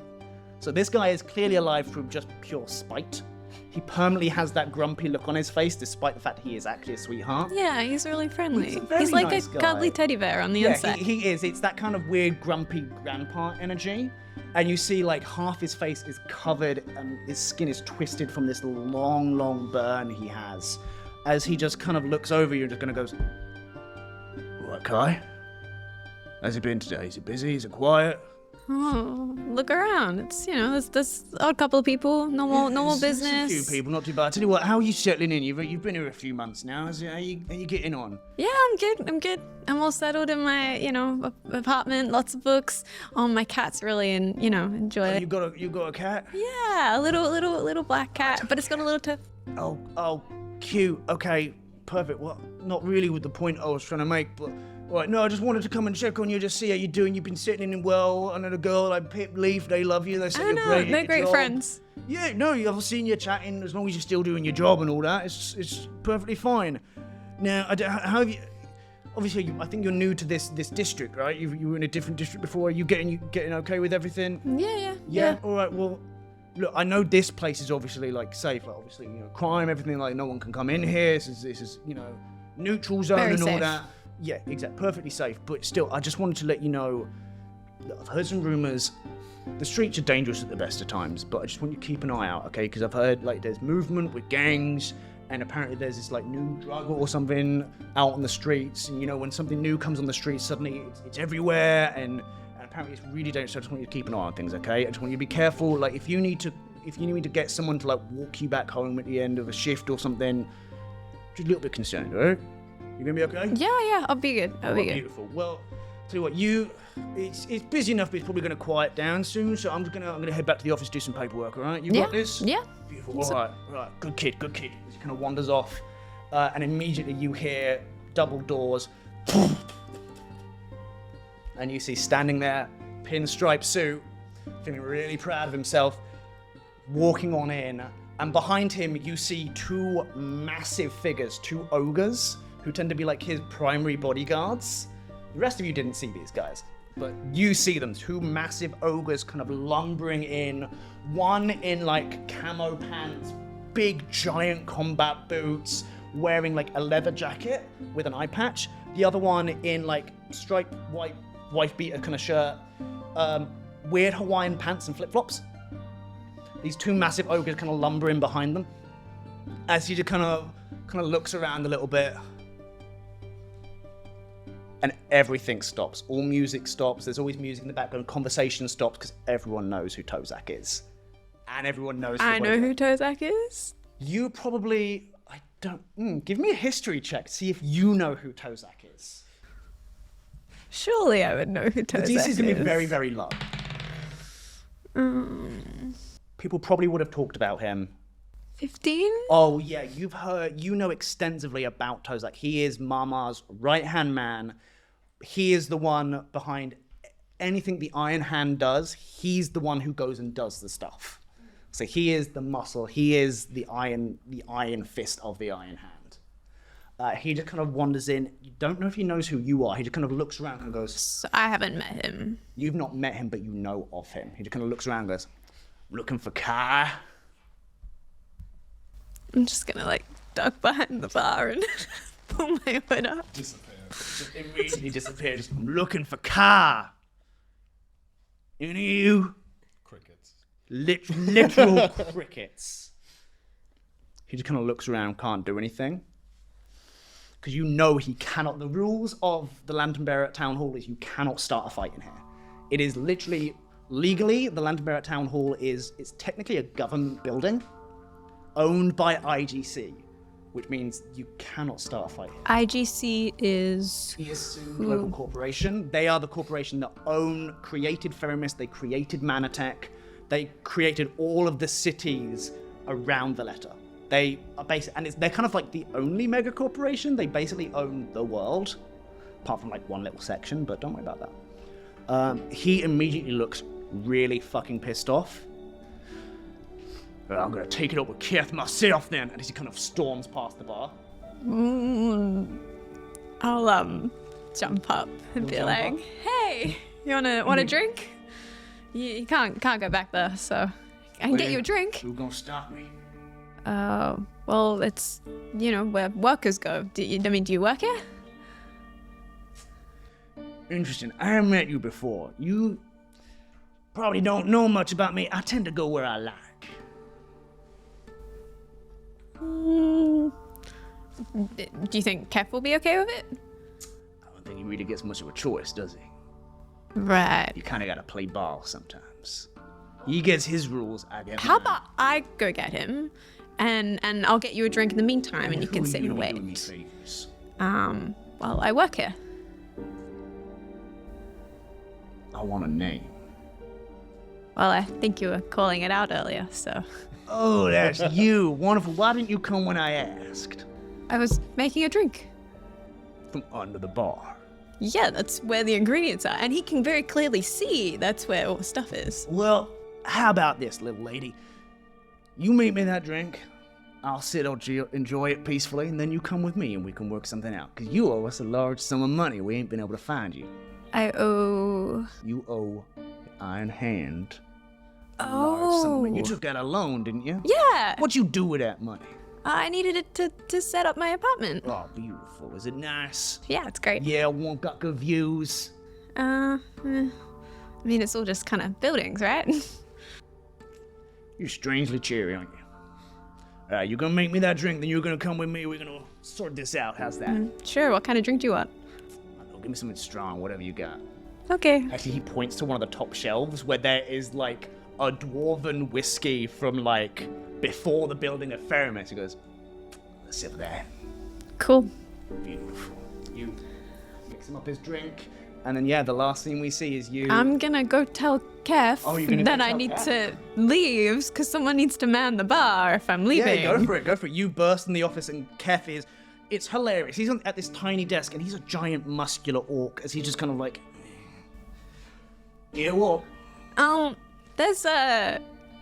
So this guy is clearly alive through just pure spite. He permanently has that grumpy look on his face, despite the fact he is actually a sweetheart. Yeah, he's really friendly. He's a very He's like nice a guy. cuddly teddy bear on the inside. He is. It's that kind of weird, grumpy grandpa energy. And you see, like, half his face is covered and his skin is twisted from this long, long burn he has. As he just kind of looks over you and just kind of goes, "What, Kai? How's he been today? Is he busy? Is it quiet?" Oh, look around. It's, there's a couple of people, normal There's business. a few people, not too bad. Tell you what, how are you settling in? You've been here a few months now. How you getting on? Yeah, I'm good. I'm all settled in my, apartment, lots of books. Oh, my cat's really, enjoy it. You got a cat? Yeah, a little black cat, but it's got a little tuft. Oh, cute. Okay, perfect. Well, not really with the point I was trying to make, but right. No, I just wanted to come and check on you, just see how you're doing. You've been sitting in well. I know the girl like Pip, Leaf, they love you. They say I you're know, great. they're at great your job. friends. Yeah, no, I've seen you chatting. As long as you're still doing your job and all that, it's perfectly fine. Now, how have you? Obviously, I think you're new to this district, right? You were in a different district before. Are you getting okay with everything? Yeah. All right. Well, look, I know this place is obviously like safe. Like obviously, crime, everything. Like no one can come in here. This is neutral zone Very and all safe. that. Yeah, exactly. Perfectly safe. But still, I just wanted to let you know that I've heard some rumors. The streets are dangerous at the best of times, but I just want you to keep an eye out, okay? Because I've heard like there's movement with gangs, and apparently there's this like new drug or something out on the streets. And when something new comes on the streets, suddenly it's everywhere, and apparently it's really dangerous. So I just want you to keep an eye on things, okay? I just want you to be careful. Like if you need to get someone to like walk you back home at the end of a shift or something, just a little bit concerned, alright? You gonna be okay? Yeah, I'll be good. I'll be good. Beautiful. Well, tell you what, it's busy enough, but it's probably gonna quiet down soon. So I'm gonna head back to the office, do some paperwork. All right? You got this? Yeah. Beautiful. All right. Good kid. As he kind of wanders off, and immediately you hear double doors, and you see standing there, pinstripe suit, feeling really proud of himself, walking on in, and behind him you see two massive figures, two ogres, who tend to be like his primary bodyguards. The rest of you didn't see these guys, but you see them, two massive ogres kind of lumbering in, one in like camo pants, big giant combat boots, wearing like a leather jacket with an eye patch, the other one in like striped white wife beater kind of shirt, weird Hawaiian pants and flip-flops. These two massive ogres kind of lumber in behind them as he just kind of looks around a little bit. And everything stops. All music stops. There's always music in the background. Conversation stops because everyone knows who Tozak is. And everyone knows I know who Tozak is. You probably... I don't... give me a history check. See if you know who Tozak is. Surely I would know who Tozak is. This is going to be very, very low. People probably would have talked about him. 15? Oh, yeah, you know extensively about Tozak. He is Mama's right-hand man. He is the one behind anything the Iron Hand does. He's the one who goes and does the stuff. So he is the muscle. He is the iron fist of the Iron Hand. He just kind of wanders in. You don't know if he knows who you are. He just kind of looks around and goes... So I haven't met him. You've not met him, but you know of him. He just kind of looks around and goes, "Looking for Kai?" I'm just gonna like duck behind the bar and pull my hood up. Disappear. Just immediately disappear. Just, "I'm looking for Kai. Any of you?" Crickets. Literal crickets. He just kind of looks around, can't do anything. Because you know he cannot. The rules of the Lantern Bearer at Town Hall is you cannot start a fight in here. It is literally, legally, the Lantern Bearer at Town Hall it's technically a government building owned by IGC, which means you cannot start a fight here. IGC is Iasum Global Corporation. They are the corporation that created Feramis, they created Manatech, they created all of the cities around Viletta. They are they're kind of like the only mega corporation. They basically own the world, apart from like one little section, but don't worry about that. He immediately looks really fucking pissed off. I'm gonna take it up with Keth myself then, and as he kind of storms past the bar. I'll jump up and be like, "Hey, you want a drink? You can't go back there, so I can get you a drink." Who's gonna stop me? Well, it's where workers go. Do you work here? Interesting. I haven't met you before. You probably don't know much about me. I tend to go where I like. Do you think Kef will be okay with it? I don't think he really gets much of a choice, does he? Right. You kind of gotta play ball sometimes. He gets his rules, I get How mine. about I go get him, and I'll get you a drink in the meantime, and you can Who are sit you and to be doing me wait. favors? Well, I work here. I want a name. Well, I think you were calling it out earlier, so. Oh, that's you. Wonderful. Why didn't you come when I asked? I was making a drink. From under the bar. Yeah, that's where the ingredients are, and he can very clearly see that's where all the stuff is. Well, how about this, little lady? You make me that drink. I'll sit, enjoy it peacefully, and then you come with me and we can work something out. Because you owe us a large sum of money. We ain't been able to find you. I owe... You owe the Iron Hand a large sum of money. You took out a loan, didn't you? Yeah! What'd you do with that money? I needed it to set up my apartment. Oh, beautiful. Is it nice? Yeah, it's great. Yeah, one got good views. I mean, it's all just kind of buildings, right? You're strangely cheery, aren't you? Alright, you're gonna make me that drink, then you're gonna come with me, we're gonna sort this out. How's that? Sure, what kind of drink do you want? I don't know, give me something strong, whatever you got. Okay. Actually, he points to one of the top shelves where there is like a dwarven whiskey from like before the building of Feramis. He goes, let's sip that. Cool. Beautiful. You mix him up his drink, and then yeah, the last thing we see is you. I'm gonna go tell Kef you're gonna go that I tell need Kef? to leave because someone needs to man the bar if I'm leaving. Yeah, go for it. You burst in the office and Kef is, it's hilarious. He's at this tiny desk and he's a giant muscular orc as he's just kind of like, yeah, what? There's a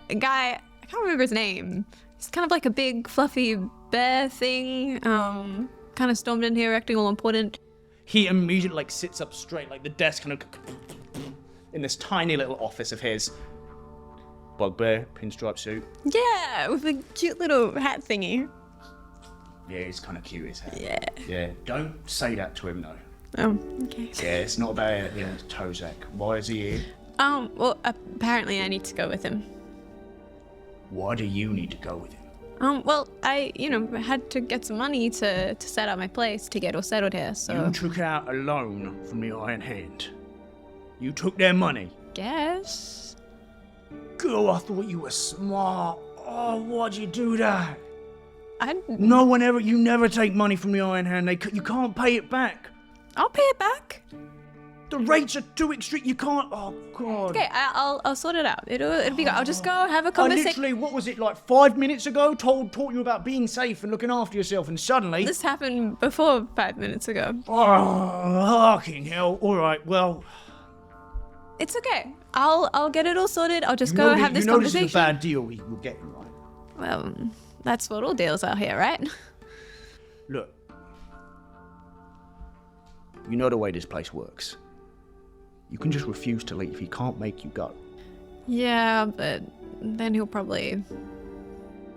guy, I can't remember his name. He's kind of like a big fluffy bear thing. Kind of stormed in here acting all important. He immediately like sits up straight, like the desk kind of in this tiny little office of his. Bugbear, pinstripe suit. Yeah, with a cute little hat thingy. Yeah, he's kind of cute as hell. Yeah. Yeah, don't say that to him though. Oh, okay. Yeah, it's not about Tozak. Why is he here? Well, apparently I need to go with him. Why do you need to go with him? Well, I, had to get some money to set up my place to get all settled here, so... You took out a loan from the Iron Hand. You took their money. Guess? Girl, I thought you were smart. Oh, why'd you do that? You never take money from the Iron Hand. You can't pay it back. I'll pay it back. The rates are too extreme. You can't. Oh God. Okay, I'll sort it out. It'll be good. I'll just go have a conversation. Literally, what was it like 5 minutes ago? Taught you about being safe and looking after yourself, and suddenly. This happened before 5 minutes ago. Oh, fucking hell! All right, well. It's okay. I'll get it all sorted. I'll just go have this conversation. This is a bad deal. We're getting right. Well, that's what all deals are here, right? Look. You know the way this place works. You can just refuse to leave. He can't make you go. Yeah, but then he'll probably...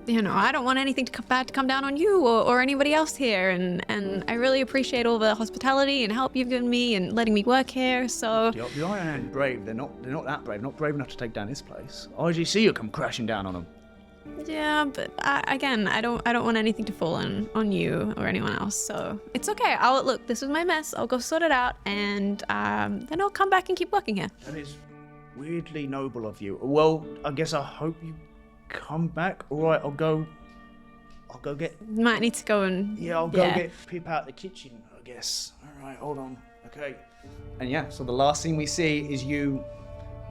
I don't want anything bad to come down on you or anybody else here, and I really appreciate all the hospitality and help you've given me and letting me work here, so... The Iron Hand are brave. They're not that brave. Not brave enough to take down this place. IGC will come crashing down on them. Yeah, but I don't want anything to fall on you or anyone else, so it's okay. Look, this was my mess. I'll go sort it out, and then I'll come back and keep working here. That is weirdly noble of you. Well, I guess I hope you come back. All right, I'll go I'll go get... Might need to go and... Yeah, I'll go get people out the kitchen, I guess. All right, hold on. Okay. And yeah, so the last thing we see is you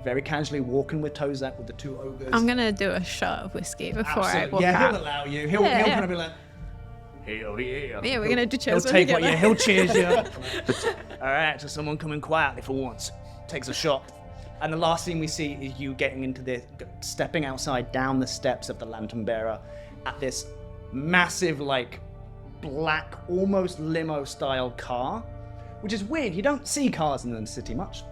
very casually walking with Tozak with the two ogres. I'm going to do a shot of whiskey before I walk yeah, out. he'll allow you. He'll kind of be like, hell yeah. Yeah, we're going to do cheers He'll take together. he'll cheers you. All right, so someone coming quietly for once. Takes a shot. And the last thing we see is you getting into stepping outside down the steps of the Lantern Bearer at this massive, like, black, almost limo-style car, which is weird. You don't see cars in the city much.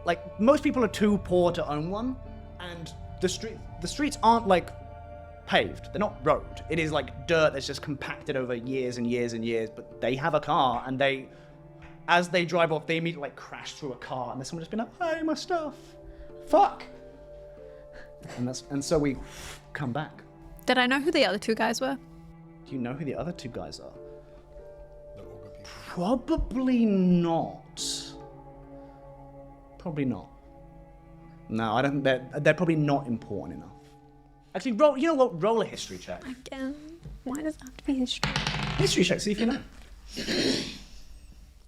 Like, most people are too poor to own one, and the streets aren't, like, paved. They're not road. It is, like, dirt that's just compacted over years and years and years, but they have a car, and as they drive off, they immediately, like, crash through a car, and there's someone just been like, hey, my stuff. Fuck. And so we come back. Did I know who the other two guys were? Do you know who the other two guys are? Probably not. Probably not. No, I don't think they're probably not important enough. Actually, you know what? Roll a history check. Again, why does it have to be history? History check, see if you know.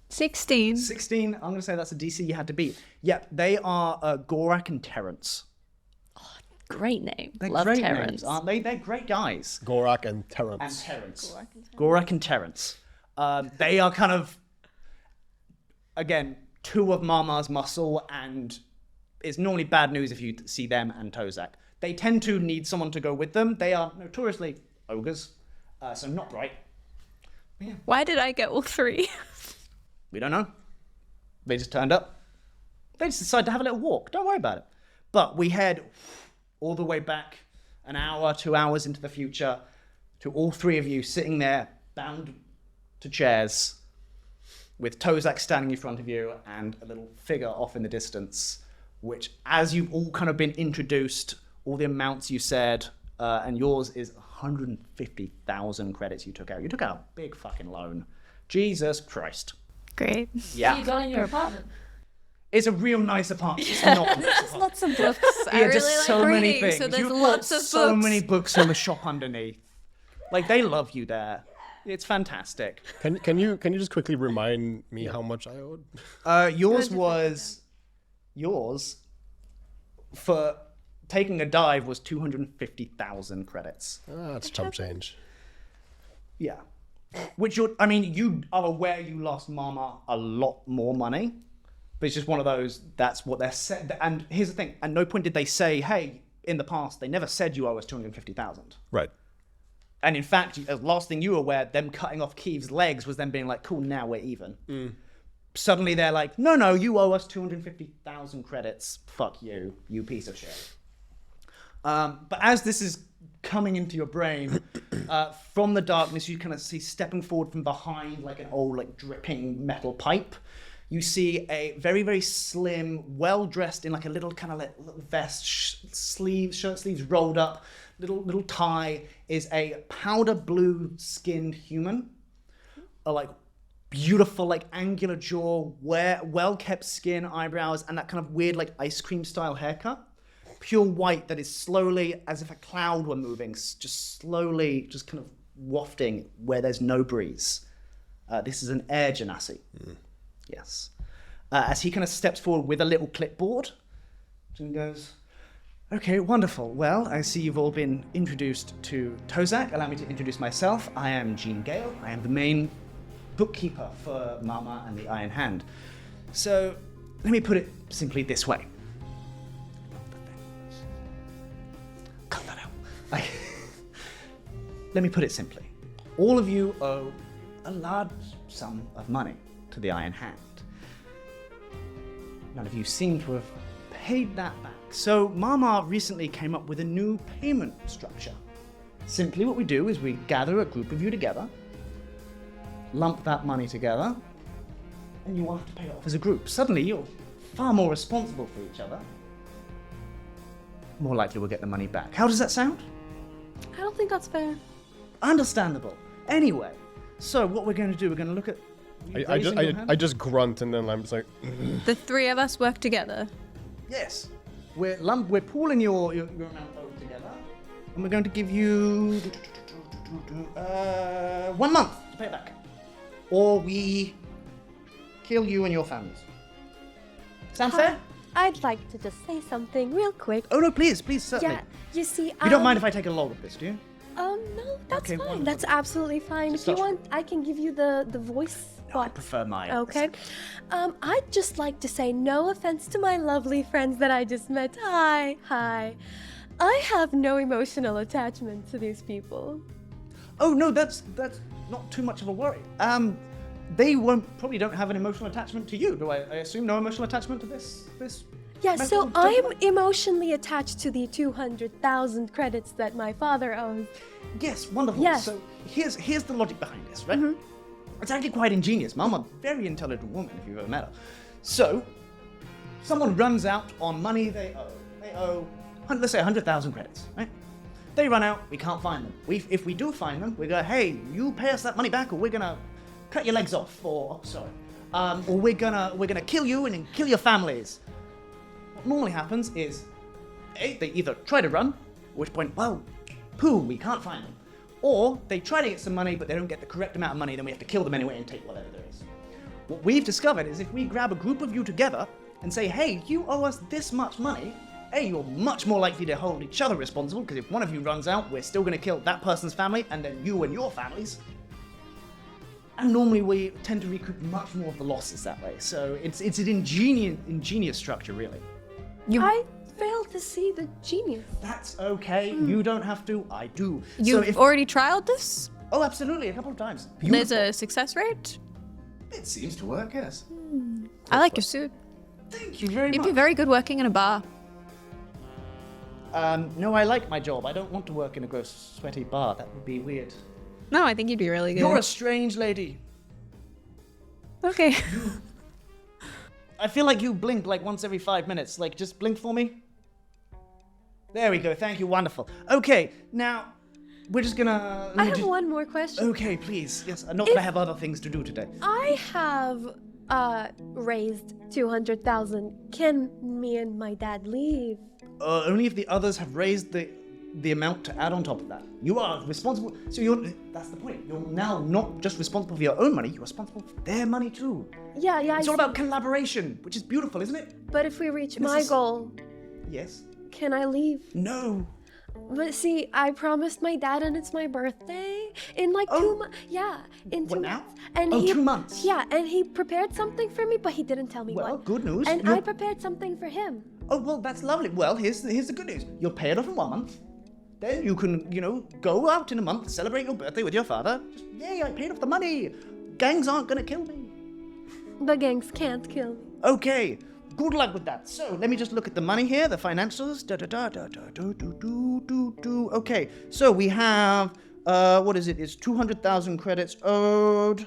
16. 16, I'm going to say that's a DC you had to beat. Yep, they are Gorak and Terrence. Great name. They're Love great Terrence. names, aren't they? They're great guys. Gorak and Terrence. And Terrence. Gorak and Terrence. They are kind of, again, two of Marmar's muscle, and it's normally bad news if you see them and Tozak. They tend to need someone to go with them. They are notoriously ogres, so not bright. Yeah. Why did I get all three? We don't know. They just turned up. They just decided to have a little walk. Don't worry about it. But we head all the way back an hour, 2 hours into the future to all three of you sitting there bound to chairs with Tozak standing in front of you and a little figure off in the distance, which, as you've all kind of been introduced, all the amounts you said, and yours is 150,000 credits you took out. You took out a big fucking loan. Jesus Christ. Great. Yeah. You got in your apartment. It's a real nice apartment. It's not a nice apartment. Lots of books. I Yeah, really just like so many reading, things. so there's You've got lots of so books. many books on the shop underneath. Like, they love you there. It's fantastic. Can you just quickly remind me how much I owed? Yours for taking a dive was 250,000 credits. That's chump change. Yeah. Which you are aware you lost Mama a lot more money, but it's just one of those, that's what they're said. And here's the thing, at no point did they say, hey, in the past, they never said you owe us 250,000. Right. And in fact, the last thing you were aware, them cutting off Keeve's legs was them being like, cool, now we're even. Suddenly they're like, no, you owe us 250,000 credits. Fuck you, you piece of shit. But as this is coming into your brain, from the darkness, you kind of see stepping forward from behind like an old, like dripping metal pipe. You see a very, very slim, well-dressed in like a little kind of like little vest, shirt sleeves rolled up, little tie, is a powder blue skinned human. A like beautiful, like angular jaw, well-kept skin, eyebrows, and that kind of weird like ice cream style haircut. Pure white that is slowly, as if a cloud were moving, just slowly, just kind of wafting where there's no breeze. This is an air genasi. Yes. As he kind of steps forward with a little clipboard and goes, okay, wonderful. Well, I see you've all been introduced to Tozak. Allow me to introduce myself. I am Jean Gale. I am the main bookkeeper for Mama and the Iron Hand. So let me put it simply this way. Cut that out. Let me put it simply. All of you owe a large sum of money to the Iron Hand. None of you seem to have paid that back. So Mama recently came up with a new payment structure. Simply what we do is we gather a group of you together, lump that money together, and you all have to pay it off as a group. Suddenly you're far more responsible for each other. More likely we'll get the money back. How does that sound? I don't think that's fair. Understandable. Anyway, so what we're going to do, we're going to look at... I just grunt and then I'm just like... The three of us work together. Yes. We're pooling your amount owed together, and we're going to give you 1 month to pay it back. Or we kill you and your families. Sound fair? I'd like to just say something real quick. Oh no, please, certainly. Yeah, you see, You don't mind if I take a log of this, do you? No, that's Okay, fine. wonderful. That's absolutely fine. If you Such- want, I can give you the voice No, I box. prefer mine. Okay. I'd just like to say no offense to my lovely friends that I just met. Hi. I have no emotional attachment to these people. Oh no, that's not too much of a worry. They probably don't have an emotional attachment to you, do I? I assume no emotional attachment to this. Yeah, so metal I'm gentleman? emotionally attached to the 200,000 credits that my father owes. Yes, wonderful. Yes. So here's the logic behind this, right? Mm-hmm. It's actually quite ingenious. Mum, a very intelligent woman, if you've ever met her. So, someone runs out on money they owe. They owe, let's say, 100,000 credits, right? They run out, we can't find them. If we do find them, we go, hey, you pay us that money back, or we're gonna cut your legs off, or we're gonna kill you and then kill your families. What normally happens is, they either try to run, at which point, well, pooh, we can't find them. Or they try to get some money, but they don't get the correct amount of money, then we have to kill them anyway and take whatever there is. What we've discovered is if we grab a group of you together and say, hey, you owe us this much money, you're much more likely to hold each other responsible, because if one of you runs out, we're still going to kill that person's family, and then you and your families. And normally we tend to recoup much more of the losses that way. So it's an ingenious structure, really. I fail to see the genius. That's okay. You don't have to. I do. You've already trialed this? Oh, absolutely. A couple of times. There's a success rate? It seems to work, yes. I like your suit. Thank you very You'd much. be very good working in a bar. No, I like my job. I don't want to work in a gross, sweaty bar. That would be weird. No, I think you'd be really good. You're a strange lady. Okay. I feel like you blink like once every 5 minutes. Like, just blink for me. There we go. Thank you. Wonderful. Okay, now we're just gonna. I have one more question. Okay, please. Yes, I'm not gonna have other things to do today. I have raised 200,000. Can me and my dad leave? Only if the others have raised the amount to add on top of that. You are responsible. So that's the point. You're now not just responsible for your own money. You're responsible for their money too. Yeah, It's I all see. about collaboration, which is beautiful, isn't it? But if we reach And my this is- goal, Yes. can I leave? No. But see, I promised my dad, and it's my birthday in like Oh. 2 months. Yeah, in 2 What now? months. And Oh, he, 2 months. Yeah, and he prepared something for me, but he didn't tell me Well, what. good news. And You're- I prepared something for him. Oh, well, that's lovely. Well, here's the good news. You'll pay it off in 1 month. Then you can, go out in a month, celebrate your birthday with your father. Just, yay, I paid off the money. Gangs aren't going to kill me. The gangs can't kill me. Okay, good luck with that. So, let me just look at the money here, the financials. Okay, so we have, what is it? It's 200,000 credits owed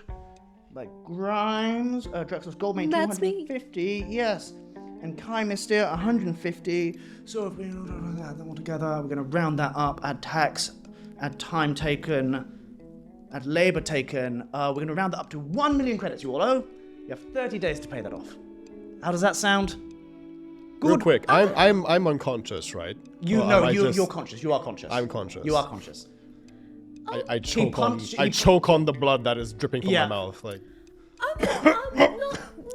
by Grimes. Drexel's Goldmane, That's me. 250, yes. And Kai Mystere, 150. So if we add them all together, we're going to round that up, add tax, add time taken, add labor taken. We're going to round that up to 1 million credits you all owe. You have 30 days to pay that off. How does that sound? Real Good. quick, I'm unconscious, right? You Or know, am I you're just- conscious. You are conscious. I'm conscious. You are conscious. I choke on punched- I he- choke on the blood that is dripping from Yeah. my mouth. Like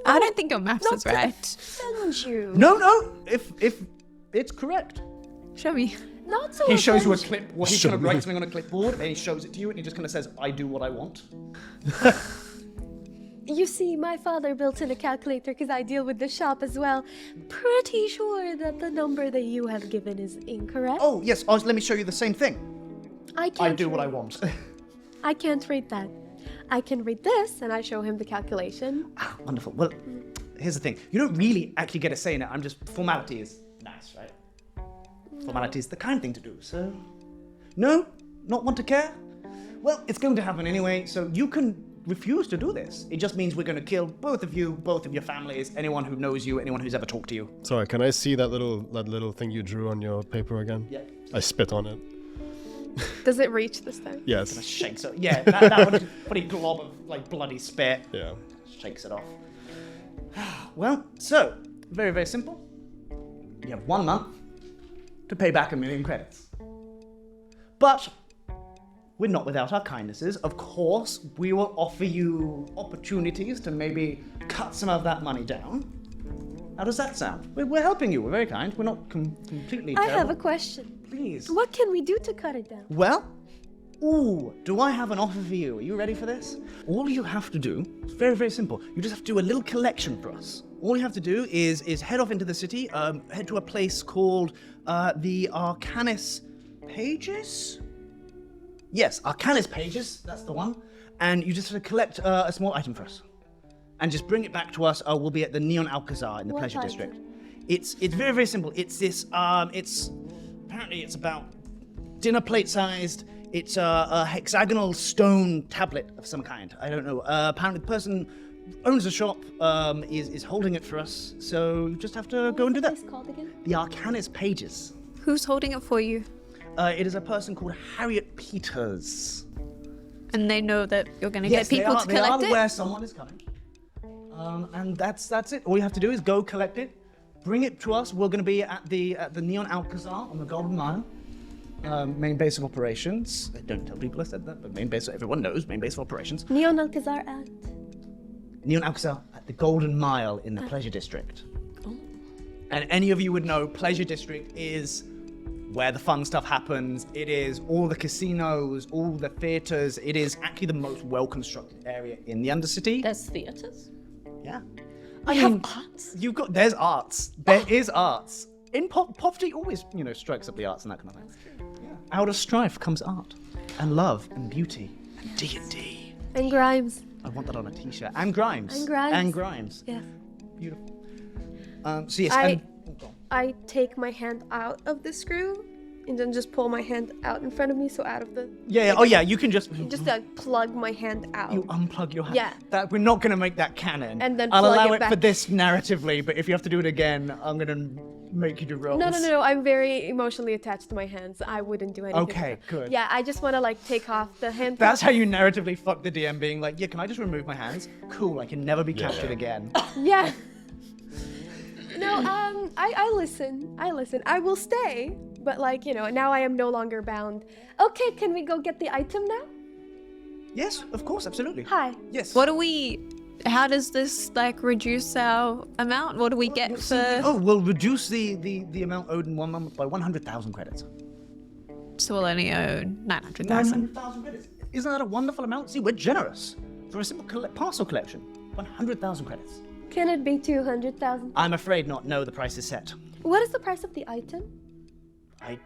I don't think your maths Not is to right. offend you. No. If it's correct. Show me. Not so He shows you a offend clip. Well, he Show kind of me. writes something on a clipboard, and he shows it to you, and he just kind of says, "I do what I want." You see, my father built in a calculator because I deal with the shop as well. Pretty sure that the number that you have given is incorrect. Oh yes. Let me show you the same thing. I can't I do what I read- want. I can't read that. I can read this, and I show him the calculation. Wonderful. Well, here's the thing. You don't really actually get a say in it. I'm just formality is nice, right? Formality is the kind thing to do. So, no, not want to care. Well, it's going to happen anyway. So you can refuse to do this. It just means we're going to kill both of you, both of your families, anyone who knows you, anyone who's ever talked to you. sorry, can I see that little thing you drew on your paper again? Yeah. I spit on it. Does it reach this time? Yes. Shakes it. Yeah, that one, pretty glob of like bloody spit. Yeah. Shakes it off. Well, so very, very simple. You have 1 month to pay back 1 million credits. But we're not without our kindnesses. Of course, we will offer you opportunities to maybe cut some of that money down. How does that sound? We're helping you. We're very kind. We're not completely I terrible. have a question. Please. What can we do to cut it down? Well, do I have an offer for you? Are you ready for this? All you have to do, it's very, very simple. You just have to do a little collection for us. All you have to do is head off into the city, head to a place called the Arcanis Pages? Yes, Arcanis Pages, that's the one. And you just have to collect a small item for us. And just bring it back to us. We'll be at the Neon Alcazar in the What Pleasure item? District. It's very, very simple. It's this, apparently it's about dinner plate sized. It's a hexagonal stone tablet of some kind. I don't know. Apparently the person owns the shop, is holding it for us. So you just have to go and do that. What's this called again? The Arcanis Pages. Who's holding it for you? It is a person called Harriet Peters. And they know that you're going to Yes, get people to they are collect it? aware someone is coming. And that's it. All you have to do is go collect it, bring it to us. We're going to be at the Neon Alcazar on the Golden Mile. Main base of operations. Don't tell people I said that, but main base, everyone knows, main base of operations. Neon Alcazar at. Neon Alcazar at the Golden Mile in the Pleasure District. And any of you would know, Pleasure District is where the fun stuff happens. It is all the casinos, all the theaters. It is actually the most well-constructed area in the Undercity. There's theatres. Yeah. I have arts. There's arts. There is arts. In poverty always, strikes up the arts and that kind of thing. Yeah. Out of strife comes art and love and beauty and D&D. And Grimes. I want that on a t-shirt. And Grimes. And Grimes. And Grimes. Yeah. Beautiful. So yes, I take my hand out of the screw and then just pull my hand out in front of me, so out of the. yeah. Oh yeah, you can just plug my hand out. you unplug your hand. Yeah. That we're not gonna make that canon. And then I'll plug allow it it back. for this narratively, but if you have to do it again, I'm gonna make you do rolls. No. I'm very emotionally attached to my hands. I wouldn't do anything. Okay, good. Yeah, I just want to take off the hand. That's how you narratively fuck the DM, being like, yeah, can I just remove my hands? Cool, I can never be captured again. Yeah. No, I listen. I will stay, but now I am no longer bound. Okay, can we go get the item now? Yes, of course, absolutely. Hi. Yes. How does this reduce our amount? What do we get for? Oh, we'll reduce the amount owed in 1 month by 100,000 credits. So we'll only owe 900,000. 900,000 credits. Isn't that a wonderful amount? See, we're generous. For a simple parcel collection, 100,000 credits. Can it be 200,000? I'm afraid not. No, the price is set. What is the price of the item? I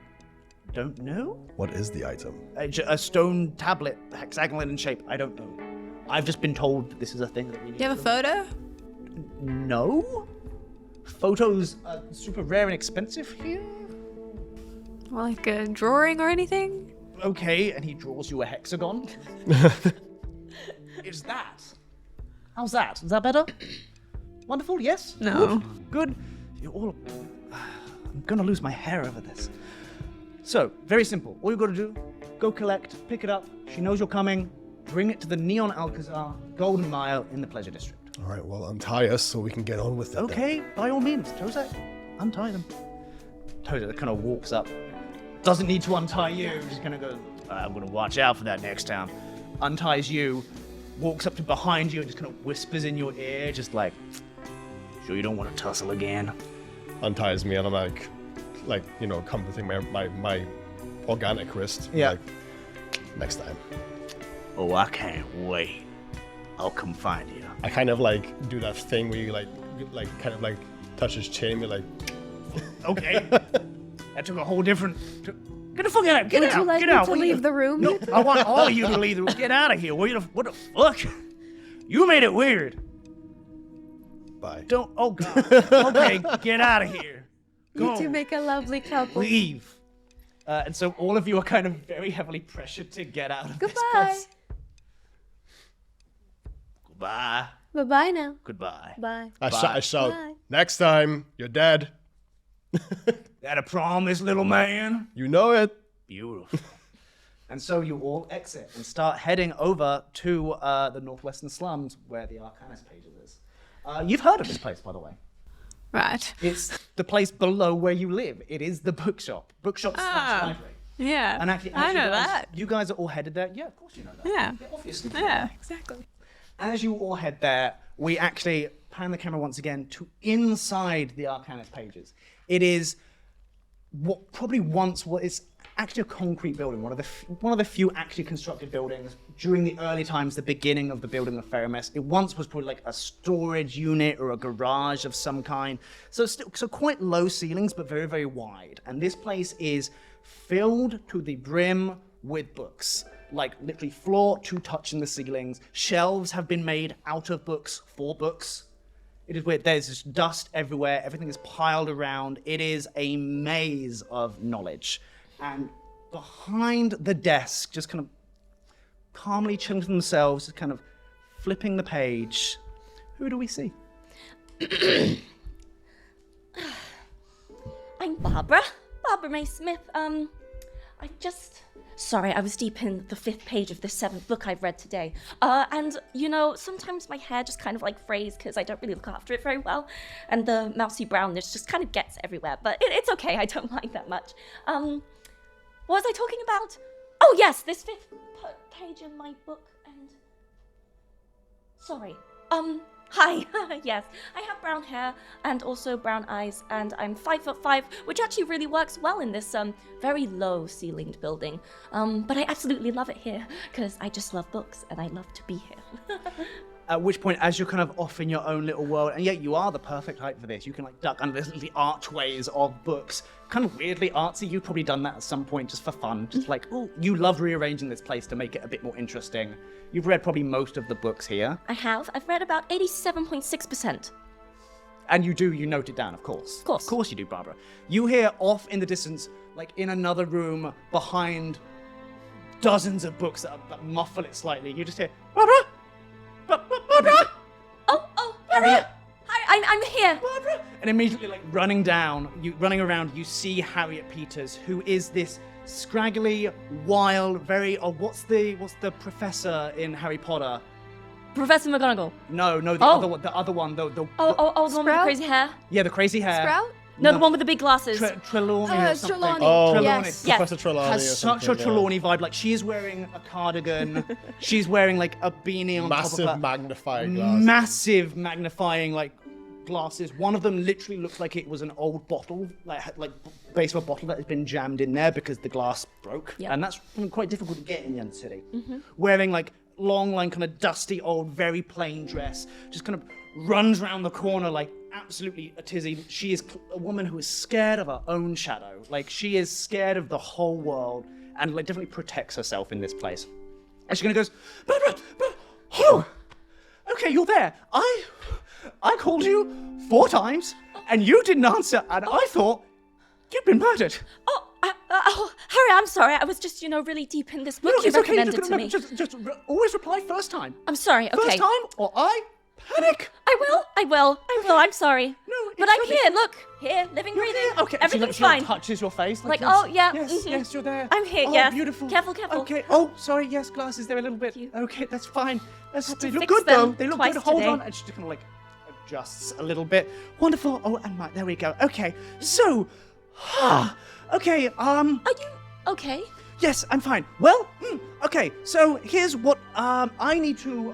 don't know. What is the item? A stone tablet, hexagonal in shape. I don't know. I've just been told that this is a thing that we need. Do you have a photo? No. Photos are super rare and expensive here. Or like a drawing or anything? Okay, and he draws you a hexagon. Is that? How's that? Is that better? Wonderful, yes? No. Good. You're all... I'm gonna lose my hair over this. So, very simple. All you gotta do, go collect, pick it up. She knows you're coming. Bring it to the Neon Alcazar, Golden Mile in the Pleasure District. All right, well, untie us so we can get on with it. then. Okay, by all means. Jose, untie them. Jose kind of walks up. Doesn't need to untie you. Just gonna go, I'm gonna watch out for that next time. Unties you, walks up to behind you and just kind of whispers in your ear, just like, sure you don't want to tussle again? Unties me and I'm comforting my organic wrist. Yeah. Like, next time. Oh, I can't wait. I'll come find you. I kind of do that thing where you touch his chin, you're like, Okay. That took a whole different... Get the fuck out! Get Would out! you like Get me out! to What are leave you- the room? No, I want all of you to leave the room. Get out of here! What the fuck? You made it weird. bye. Don't... Oh, God. Okay, get out of here. Go. You two make a lovely couple. Leave. And so all of you are kind of very heavily pressured to get out of this Goodbye. place. Goodbye. Bye-bye now. Goodbye. Bye. I shout, Bye. next time, you're dead. That a promise, little man? You know it. Beautiful. And so you all exit and start heading over to the northwestern slums where the Arcanis Pages is. You've heard of this place, by the way. Right. It's the place below where you live. It is the bookshop. Bookshop slash library. Yeah. And actually, I know that. You guys are all headed there. Yeah, of course you know that. Yeah. Obviously. Yeah, exactly. As you all head there, we actually pan the camera once again to inside the Arcanist pages. It is what probably once was actually a concrete building, one of the few actually constructed buildings during the early times, the beginning of the building of Feramis. It once was probably like a storage unit or a garage of some kind. So quite low ceilings, but very, very wide. And this place is filled to the brim with books. Like literally floor to touching the ceilings. Shelves have been made out of books for books. It is weird. There's just dust everywhere. Everything is piled around. It is a maze of knowledge. And behind the desk, just kind of calmly chilling to themselves, just kind of flipping the page, who do we see? I'm Barbara May Smith. Sorry, I was deep in the 5th page of the 7th book I've read today. And, sometimes my hair just kind of like frays because I don't really look after it very well. And the mousy brownness just kind of gets everywhere. But it's okay, I don't mind that much. What was I talking about? Oh, yes, this 5th page in my book. And... Sorry. Hi. Yes, I have brown hair and also brown eyes, and I'm 5'5", which actually really works well in this very low ceilinged building. But I absolutely love it here because I just love books and I love to be here. At which point, as you're kind of off in your own little world, and yet you are the perfect height for this, you can like duck under the archways of books. Kind of weirdly artsy. You've probably done that at some point just for fun. Just like, oh, you love rearranging this place to make it a bit more interesting. You've read probably most of the books here. I have. I've read about 87.6%. And you note it down, of course. Of course. Of course you do, Barbara. You hear off in the distance, like in another room behind dozens of books that muffle it slightly. You just hear, Barbara! Barbara! Oh, Harriet! Hi, I'm here. Barbara! And immediately, like running around, you see Harriet Peters, who is this scraggly, wild, very. What's the professor in Harry Potter? Professor McGonagall. No, the other one. The the one with the crazy hair. Yeah, the crazy hair. Sprout? No, the one with the big glasses. Trelawney or something. Trelawney. Oh, Yes. Professor Trelawney. Has such a Trelawney vibe. Like she is wearing a cardigan. She's wearing like a beanie on top of her. Massive magnifying glass. Massive magnifying like glasses. One of them literally looks like it was an old bottle, like base of a bottle that has been jammed in there because the glass broke. Yep. And that's quite difficult to get in Yen City. Mm-hmm. Wearing like long, like kind of dusty old, very plain dress, just kind of runs around the corner like absolutely a tizzy. She is a woman who is scared of her own shadow. Like she is scared of the whole world and like definitely protects herself in this place. And she kind of goes, Barbara, oh, okay, you're there. I called you 4 times and you didn't answer, and I thought you'd been murdered. Harry, I'm sorry. I was just, really deep in this book you recommended to me. Just always reply first time. I'm sorry. Okay. First time, or I panic. I will. I'm sorry. No, but I'm here. Look, here, living, breathing. Okay, Everything's she fine. touches your face. Like, yes. oh yeah. Yes, mhm. yes, you're there. I'm here. Oh, yes. beautiful. Careful. Okay. Oh, sorry. Yes, glasses. They're a little bit. you. Okay, that's fine. Had They to look fix good though. them They look twice good. Hold today. on. And she just kind of like adjusts a little bit. Wonderful. Oh, and there we go. Okay. So, okay. Are you okay? Yes, I'm fine. Well, okay. So here's what I need to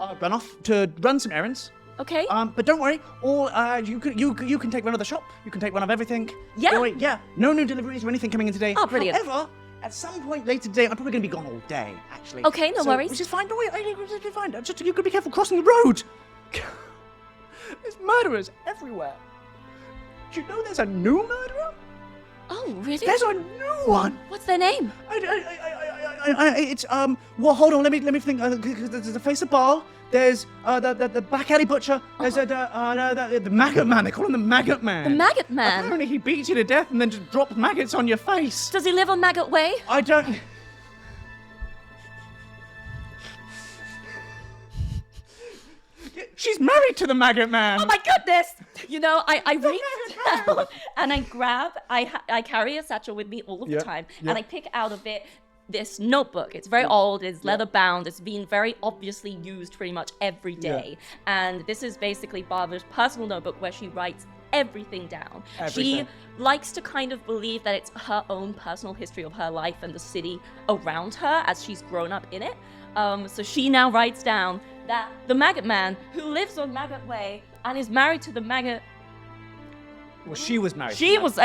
run some errands. Okay. But don't worry. Or you can take one of the shop. You can take one of everything. Yeah. Don't worry, yeah. No new deliveries or anything coming in today. Oh, brilliant. However, at some point later today, I'm probably going to be gone all day. Actually. Okay, no worries. Which is fine. Don't worry. It'll be fine. Just you could be careful crossing the road. There's murderers everywhere. Do you know there's a new murderer? Oh, really? There's a new one. What's their name? It's well, hold on. Let me think. There's the face of Baal. There's the back alley butcher. There's the maggot man. They call him the maggot man. The Maggot Man. Apparently, he beats you to death and then just drops maggots on your face. Does he live on Maggot Way? I don't. She's married to the maggot man. Oh my goodness! I reach down and I carry a satchel with me all of the time, and I pick out of it this notebook. It's very old, it's leather bound, it's been very obviously used pretty much every day. And this is basically Barbara's personal notebook where she writes everything down. Everything. She likes to kind of believe that it's her own personal history of her life and the city around her as she's grown up in it. So she now writes down that the Maggot Man, who lives on Maggot Way and is married to the Maggot... Well, she was married. She was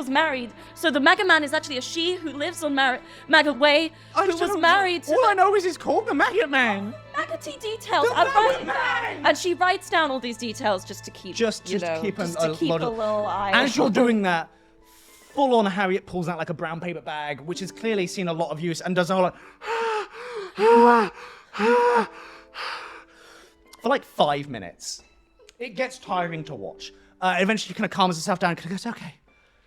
married. So the Maggot Man is actually a she who lives on Maggot Way, who was married to... All I know is he's called the Maggot Man. Maggoty details. The Maggot Man! And she writes down all these details just to keep, Just keep a little eye. As you're doing that, full on Harriet pulls out like a brown paper bag, which has clearly seen a lot of use, and does a whole like... for like 5 minutes. It gets tiring to watch. Eventually, she kind of calms herself down and kind of goes, okay,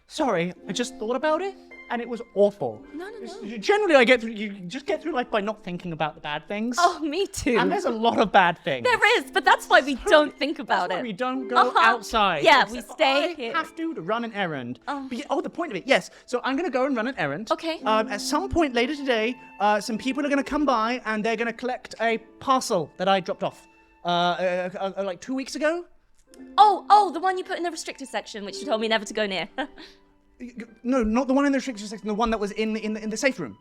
sorry, I just thought about it, and it was awful. No. Generally, you just get through life by not thinking about the bad things. Oh, me too. And there's a lot of bad things. There is, but that's why we don't think about That's why it. we don't go outside. Yeah, Except we stay I here. have to run an errand. The point of it, yes. So I'm going to go and run an errand. Okay. At some point later today, some people are going to come by and they're going to collect a parcel that I dropped off like 2 weeks ago. Oh, the one you put in the restricted section, which you told me never to go near. No, not the one in the restricted section. The one that was in the safe room.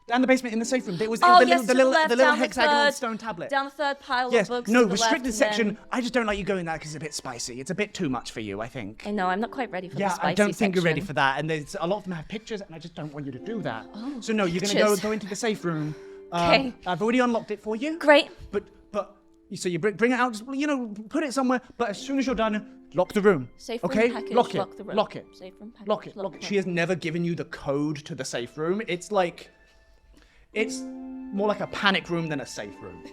Down the basement in the safe room. It was Oh, the yes, little, to the left, little down the hexagonal third- stone tablet. Down the third pile Yes. of books. No, to the restricted left, section. and then... I just don't like you going there because it's a bit spicy. It's a bit too much for you, I think. I know, I'm not quite ready for the Yeah, spicy I don't think you're ready section. for that. And there's a lot of them have pictures, and I just don't want you to do that. So no, you're pictures. gonna go into the safe room. Okay. I've already unlocked it for you. Great. But so you bring it out, just, put it somewhere. But as soon as you're done, lock the room. Safe room okay? package, Lock it. lock the room. Lock it. Safe room package, Lock it. lock Lock it. the She has never given you the code to the safe room. It's more like a panic room than a safe room.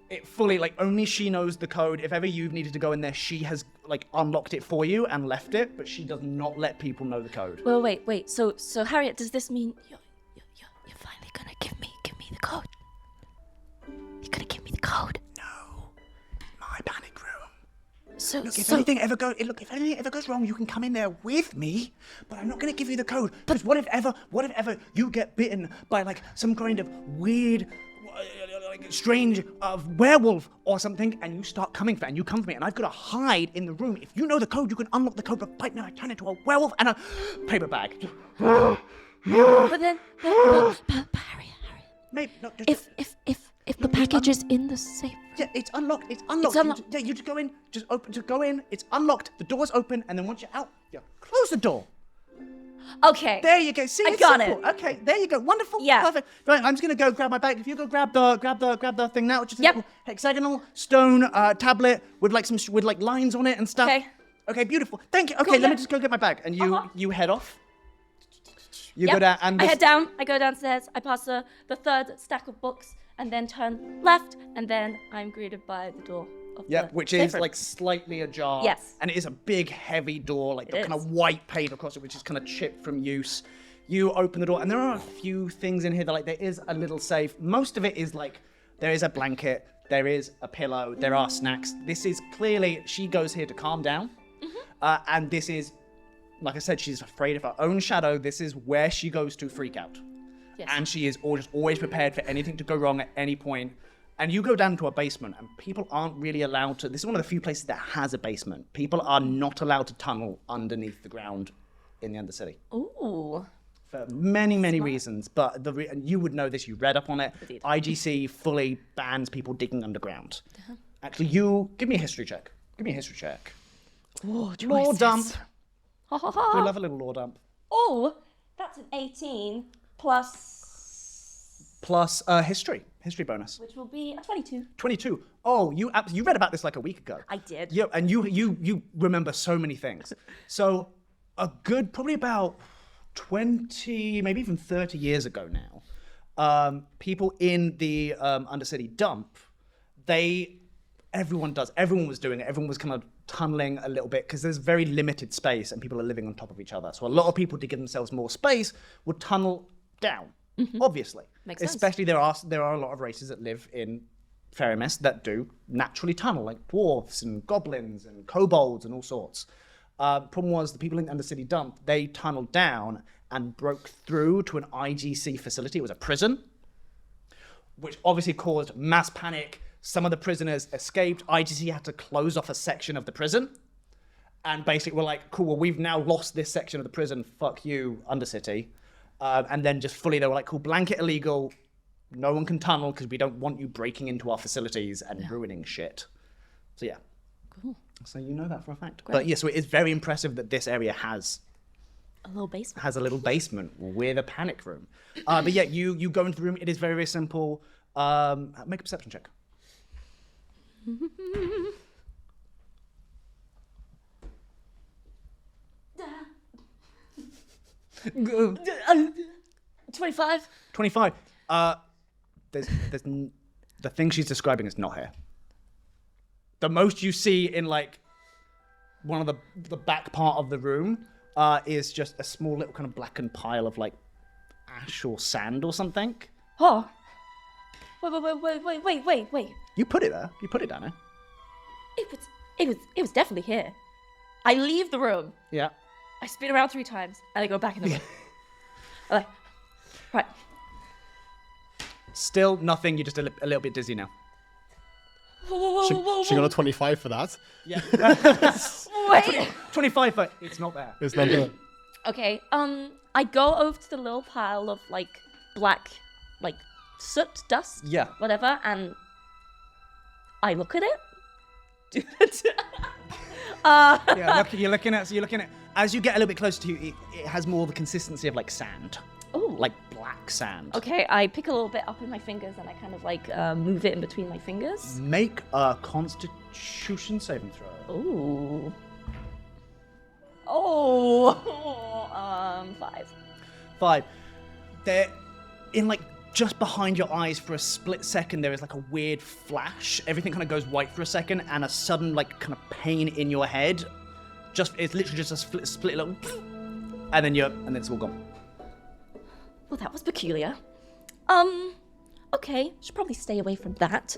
It fully, only she knows the code. If ever you've needed to go in there, she has, unlocked it for you and left it, but she does not let people know the code. Well, wait. So Harriet, does this mean you're finally gonna give me the code? You're gonna give me the code? No. My panic room. So, Look, if anything ever goes wrong, you can come in there with me, but I'm not going to give you the code. Because what if ever you get bitten by some kind of weird, strange werewolf or something, and you start coming for, and you come for me, and I've got to hide in the room. If you know the code, you can unlock the code. But right now, I turn into a werewolf and a paper bag. but Harriet. Maybe not. Just, If the package is in the safe. Yeah, it's unlocked. It's unlocked. It's unlocked. You just go in. Just open. Just go in. It's unlocked. The door's open, and then once you're out, you close the door. Okay. There you go. See, I it's got simple. it. Okay, there you go. Wonderful. Yeah. Perfect. Right, I'm just gonna go grab my bag. If you go grab the thing now, which is a Yep. little hexagonal stone tablet with lines on it and stuff. Okay. Okay, beautiful. Thank you. Okay, Cool, let me yeah. just go get my bag, and you head off. You Yep. go down and I head down, I go downstairs, I pass the third stack of books, and then turn left, and then I'm greeted by the door of Yeah, the which safe is room. slightly ajar. Yes. And it is a big, heavy door, the kind is. of white paint across it, which is kind of chipped from use. You open the door, and there are a few things in here that, there is a little safe. Most of it is there is a blanket, there is a pillow, there are snacks. This is clearly, she goes here to calm down. And this is, like I said, she's afraid of her own shadow. This is where she goes to freak out. Yes. And she is always prepared for anything to go wrong at any point. And you go down to a basement, and people aren't really allowed to. This is one of the few places that has a basement. People are not allowed to tunnel underneath the ground in the Undercity Ooh. for many reasons. But and you would know this. You read up on it. Indeed. IGC fully bans people digging underground. Actually, give me a history check. Give me a history check. Oh, Lore dump. Ha ha We ha. love a little lore dump. Oh, that's an 18 plus, Plus history bonus. which will be a 22. 22. Oh, you read about this like a week ago. I did. Yeah, and you remember so many things. So a good, probably about 20, maybe even 30 years ago now, people in the Undercity dump, everyone was doing it. Everyone was kind of tunneling a little bit because there's very limited space and people are living on top of each other. So a lot of people, to give themselves more space, would tunnel down, obviously. Makes sense. Especially there are a lot of races that live in Fairymas that do naturally tunnel, like dwarves and goblins and kobolds and all sorts. Problem was the people in the Undercity dump, they tunneled down and broke through to an IGC facility. It was a prison, which obviously caused mass panic. Some of the prisoners escaped. IGC had to close off a section of the prison. and basically we're like, cool, well, we've now lost this section of the prison. Fuck you, Undercity. And then just fully, they were like, cool, blanket illegal. No one can tunnel because we don't want you breaking into our facilities and ruining shit. So yeah. Cool. So you know that for a fact. Great. But yeah, so it is very impressive that this area has A little basement. with a panic room. But yeah, you go into the room. It is very, very simple. Make a perception check. 25. 25. The thing she's describing is not here. The most you see in like one of the back part of the room is just a small little kind of blackened pile of like ash or sand or something. Oh. Wait. You put it there. You put it down there. It was definitely here. I leave the room. Yeah. I spin around 3 times and I go back in the room. I'm like, right. Still nothing. You're just a little bit dizzy now. She got a 25 for that. Yeah. Wait. 25, but it's not there. It's not there. Okay. I go over to the little pile of like black, like soot, dust, Yeah. whatever, and I look at it. Yeah. You're looking at. As you get a little bit closer to you, it has more the consistency of like sand. Ooh. Like black sand. Okay, I pick a little bit up in my fingers and I kind of like move it in between my fingers. Make a Constitution saving throw. Ooh. 5. 5. They're in like just behind your eyes for a split second. There is like a weird flash. Everything kind of goes white for a second, and a sudden like kind of pain in your head. It's literally just a split little, and then it's all gone. Well, that was peculiar. Okay, should probably stay away from that.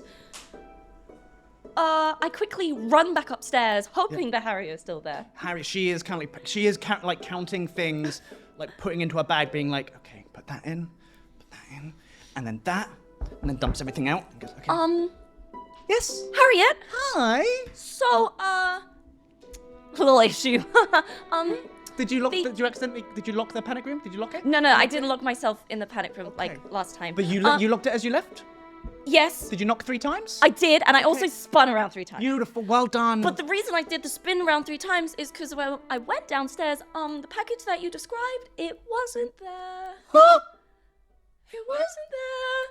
I quickly run back upstairs, hoping that Harry is still there. Harry, she is counting things, like putting into her bag, being like, okay, put that in, and then that, and then dumps everything out. And goes, okay. Yes. Harriet. Hi. So, little issue. Did you lock the panic room? Did you lock it? No, I didn't lock myself in the panic room like last time. But you locked it as you left? Yes. Did you knock 3 times? I did, and I also spun around 3 times. Beautiful, well done. But the reason I did the spin around 3 times is because when I went downstairs, the package that you described, it wasn't there. It wasn't there.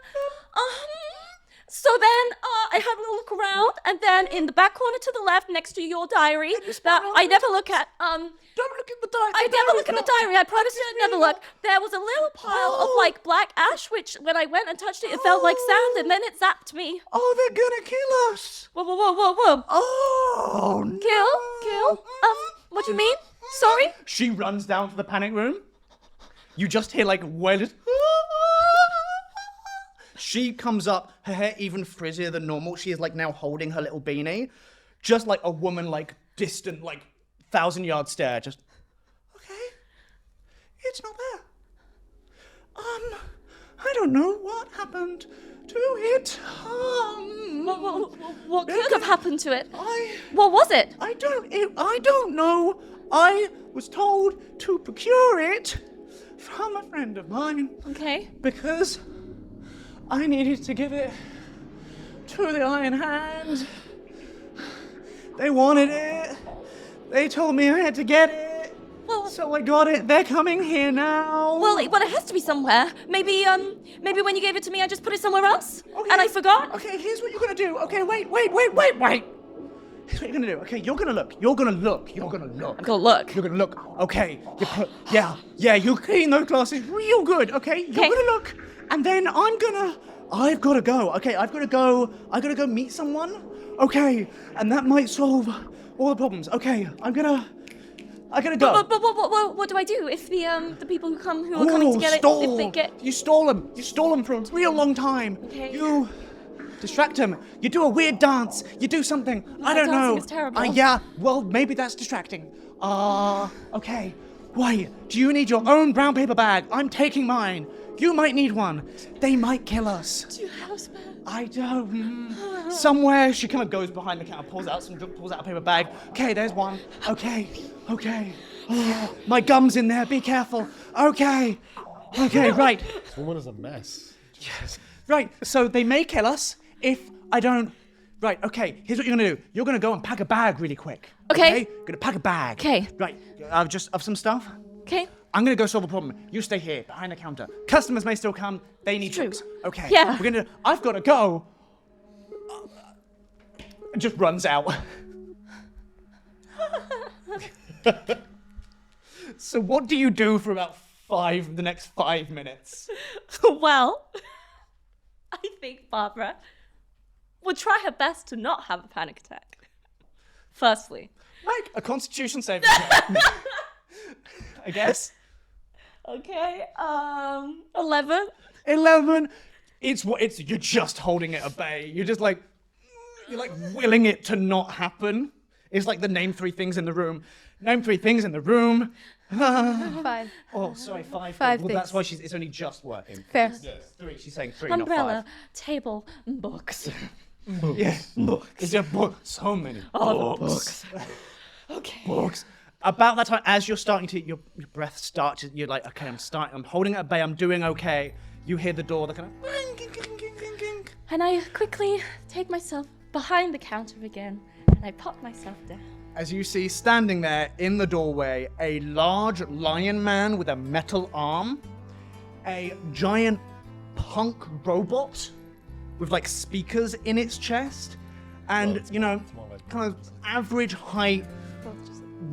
So then I had a little look around, and then in the back corner to the left, next to your diary, that I never look at. Don't look at the diary. I never look at the diary. I promise you I never look. There was a little pile of like black ash, which when I went and touched it, it felt like sand, and then it zapped me. Oh, they're gonna kill us. Whoa. Oh, no. Kill? What do you mean? Sorry? She runs down to the panic room. You just hear like wailers. She comes up, her hair even frizzier than normal. She is like now holding her little beanie. Just like a woman, like distant, like 1,000-yard stare. Just, okay, it's not there. I don't know what happened to it. What could have happened to it? I What was it? don't know. I was told to procure it from a friend of mine. Okay. Because I needed to give it to the Iron Hand. They wanted it. They told me I had to get it. Well, So I got it. They're coming here now. well, it has to be somewhere. Maybe when you gave it to me, I just put it somewhere else, Okay. and I forgot. Okay, here's what you're gonna do. Okay, wait. Here's what you're gonna do. Okay, you're gonna look. I'm gonna look. You're gonna look. Okay. You clean those glasses real good. Okay. You're Okay. gonna look, and then I've gotta go. Okay. I gotta go meet someone. Okay. And that might solve all the problems. Okay. I gotta go. But what do I do if the people who are coming to get it, if they get... You stole them for a real long time. Okay. You distract him. You do a weird dance. You do something. I don't know. dancing is terrible. Yeah. Well, maybe that's distracting. Okay. Why, do you need your own brown paper bag? I'm taking mine. You might need one. They might kill us. Do you have a spare? I don't. Somewhere. She kind of goes behind the counter, pulls out a paper bag. Okay, there's one. Okay. Oh, my gum's in there. Be careful. Okay, right. This woman is a mess. Yes. Right, so they may kill us if I don't... Right, okay, here's what you're gonna do. You're gonna go and pack a bag really quick. Okay. Gonna pack a bag. Okay. Right, just of some stuff. Okay. I'm gonna go solve a problem. You stay here, behind the counter. Customers may still come. They need True. drinks. Okay. Yeah. I've gotta go. Just runs out. So what do you do for about the next 5 minutes? Well, I think Barbara would try her best to not have a panic attack. Firstly. Like a constitution saving throw. I guess. Okay, 11. 11. You're just holding it at bay. You're willing it to not happen. It's like the name 3 things in the room. Name 3 things in the room. 5. Oh, sorry, 5. 5 Well, that's things. why it's only just working. Fair. Yes, 3. She's saying 3, Umbrella, not table, books. 5. Yeah, books. Is there books? So many books. Okay. Books. About that time, as you're starting to, your breath starts, you're like, okay, I'm holding it at bay, I'm doing okay. You hear the door, the kind of... And I quickly take myself behind the counter again, and I pop myself down. As you see standing there in the doorway, a large lion man with a metal arm, a giant punk robot with like speakers in its chest, and it's more like kind of average height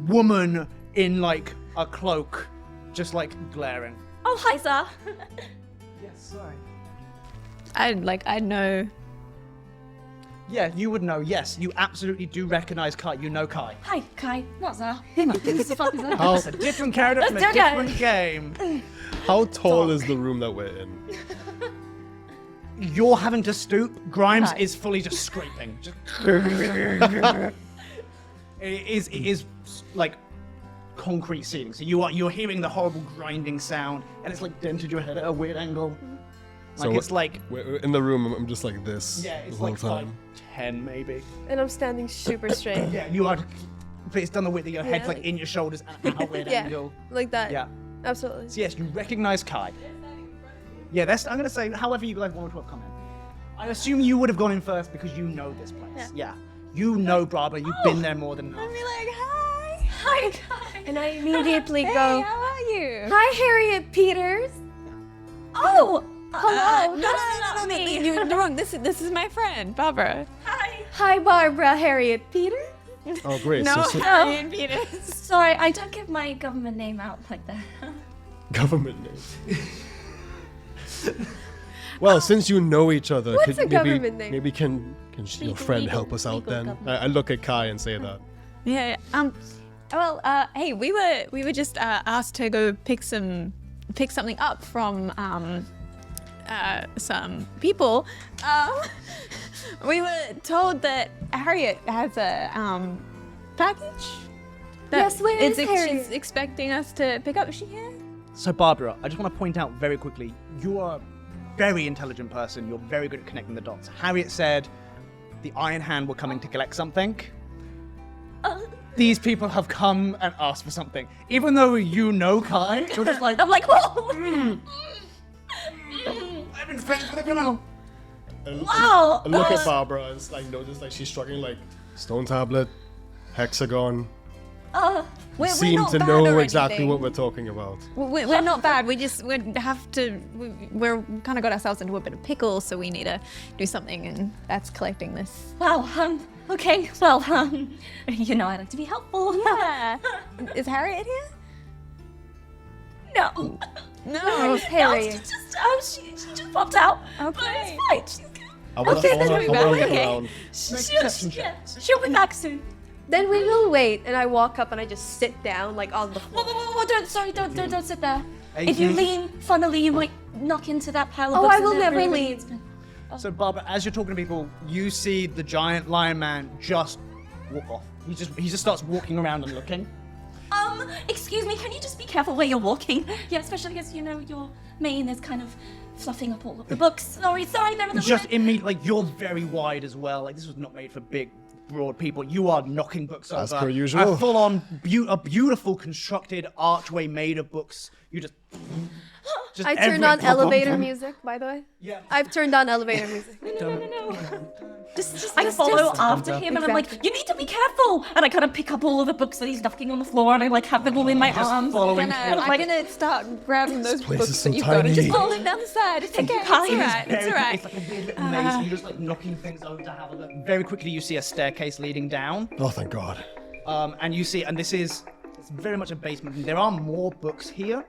woman in like a cloak, just like glaring. Oh, hi, sir. Yes, sorry. I'd know. Yeah, you would know. Yes, you absolutely do recognize Kai. You know Kai. Hi, Kai. What's that? What the fuck is that? How, It's a different character from a Let's do it. different game. how tall is the room that we're in? You're having to stoop. Grimes Hi. is fully just scraping. It is like concrete ceiling. So you're hearing the horrible grinding sound, and it's like dented your head at a weird angle. Like So it's like We're in the room, I'm just like this yeah, the it's whole like time. 5'10" maybe. And I'm standing super straight. Yeah, you are. But it's done the width of your head's Yeah. like in your shoulders and at a weird Yeah. angle. Like that. Yeah. Absolutely. So yes, you recognize Kai. Yeah, I'm gonna say however you guys want to come in. I assume you would have gone in first because you know this place. Yeah. You know Barbara, you've been there more than enough. I'd be like, hi. Hi, Kai. And I immediately Hey, go, how are you? "Hi, Harriet Peters." Oh, Hello. not me. You're wrong. This is my friend, Barbara. Hi. Hi, Barbara. Harriet Peters. Oh, great. No, So, Harriet Peters. Sorry, I don't give my government name out like that. government name. Well, since you know each other, What's a government name? maybe can your Legal, friend legal, help us out legal then? government. I look at Kai and say that. Yeah. Well, hey, we were just asked to go pick something up from some people. We were told that Harriet has a package. Yes, where is Harriet? She's expecting us to pick up. Is she here? So Barbara, I just want to point out very quickly, you are a very intelligent person. You're very good at connecting the dots. Harriet said the Iron Hand were coming to collect something. These people have come and asked for something. Even though you know Kai, you're just like, I'm like, whoa. I've been friends with a criminal. Wow. I look at Barbara and notice she's struggling stone tablet, hexagon. We're Seem not to bad know or exactly anything. what we're talking about. We're not bad. We have to. We're kind of got ourselves into a bit of pickle, so we need to do something, and that's collecting this. Wow. Okay. Well, you know I like to be helpful. Yeah. Is Harriet here? No. No. Harriet. She just popped out. Okay. But it's fine. She's good. I wanna Okay, then look we'll be back, okay. around. She'll be back soon. Then we will wait. And I walk up and I just sit down like on the floor. Whoa, don't sit there. Hey, If you you- lean funnily, you might knock into that pile of Oh, books. I will and never everybody lean. has been- So Barbara, as you're talking to people, you see the giant lion man just walk off. He just starts walking around and looking. Excuse me, can you just be careful where you're walking? Yeah, especially as, your mane is kind of fluffing up all of the books. Sorry, they're in the Just immediately, like, you're very wide as well. Like, this was not made for big, broad people. You are knocking books over. As per usual. A full-on, a beautiful constructed archway made of books. You just I turned on elevator music, by the way. Yeah. I've turned on elevator music. No. I follow after him and I'm like, you need to be careful. And I kind of pick up all of the books that he's knocking on the floor and I like have them all in my arms. following I'm gonna start grabbing those place books is that so you've got and tiny. just falling down the side. It's okay. It's alright. It's alright. It's like a weird little maze. You're just like knocking things over to have a look. Very quickly, you see a staircase leading down. Oh, thank God. And you see, and it's very much a basement. There are more books here,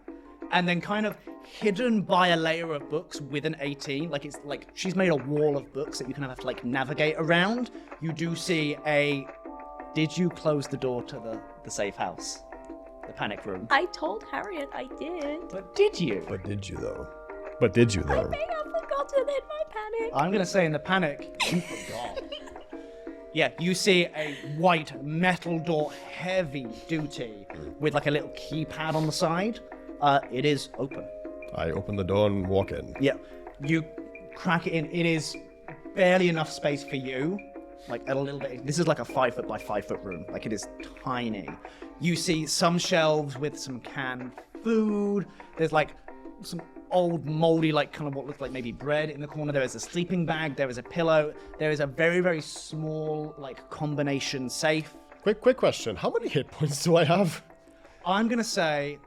and then kind of hidden by a layer of books with an 18, like it's like she's made a wall of books that you kind of have to like navigate around. You do see did you close the door to the safe house? The panic room? I told Harriet I did. But did you? But did you though? I may have forgotten in my panic. I'm gonna say in the panic, you forgot. Yeah, you see a white metal door, heavy duty, with like a little keypad on the side. It is open. I open the door and walk in. Yeah, you crack it in. It is barely enough space for you. Like a little bit. This is like a 5 foot by 5 foot room. Like it is tiny. You see some shelves with some canned food. There's like some old moldy, like kind of what looks like maybe bread in the corner. There is a sleeping bag. There is a pillow. There is a very, very small like combination safe. Quick question. How many hit points do I have? I'm gonna say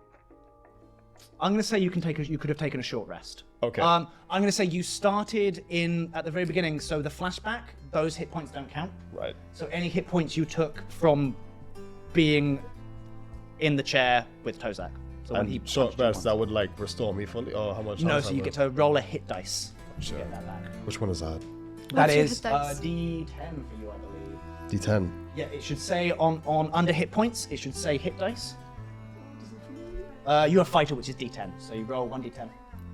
you could have taken a short rest. Okay. I'm gonna say you started at the very beginning, so the flashback, those hit points don't count. Right. So any hit points you took from being in the chair with Tozak. So when he And short punched you rest, once. that would like restore me fully, or how much? No, health so I you would? get to roll a hit dice. to Sure. get that back. Which one is that? That What's your is hit dice? D10 for you, I believe. D10. Yeah, it should say on under hit points, it should say hit dice. You're a fighter, which is D10, so you roll 1d10.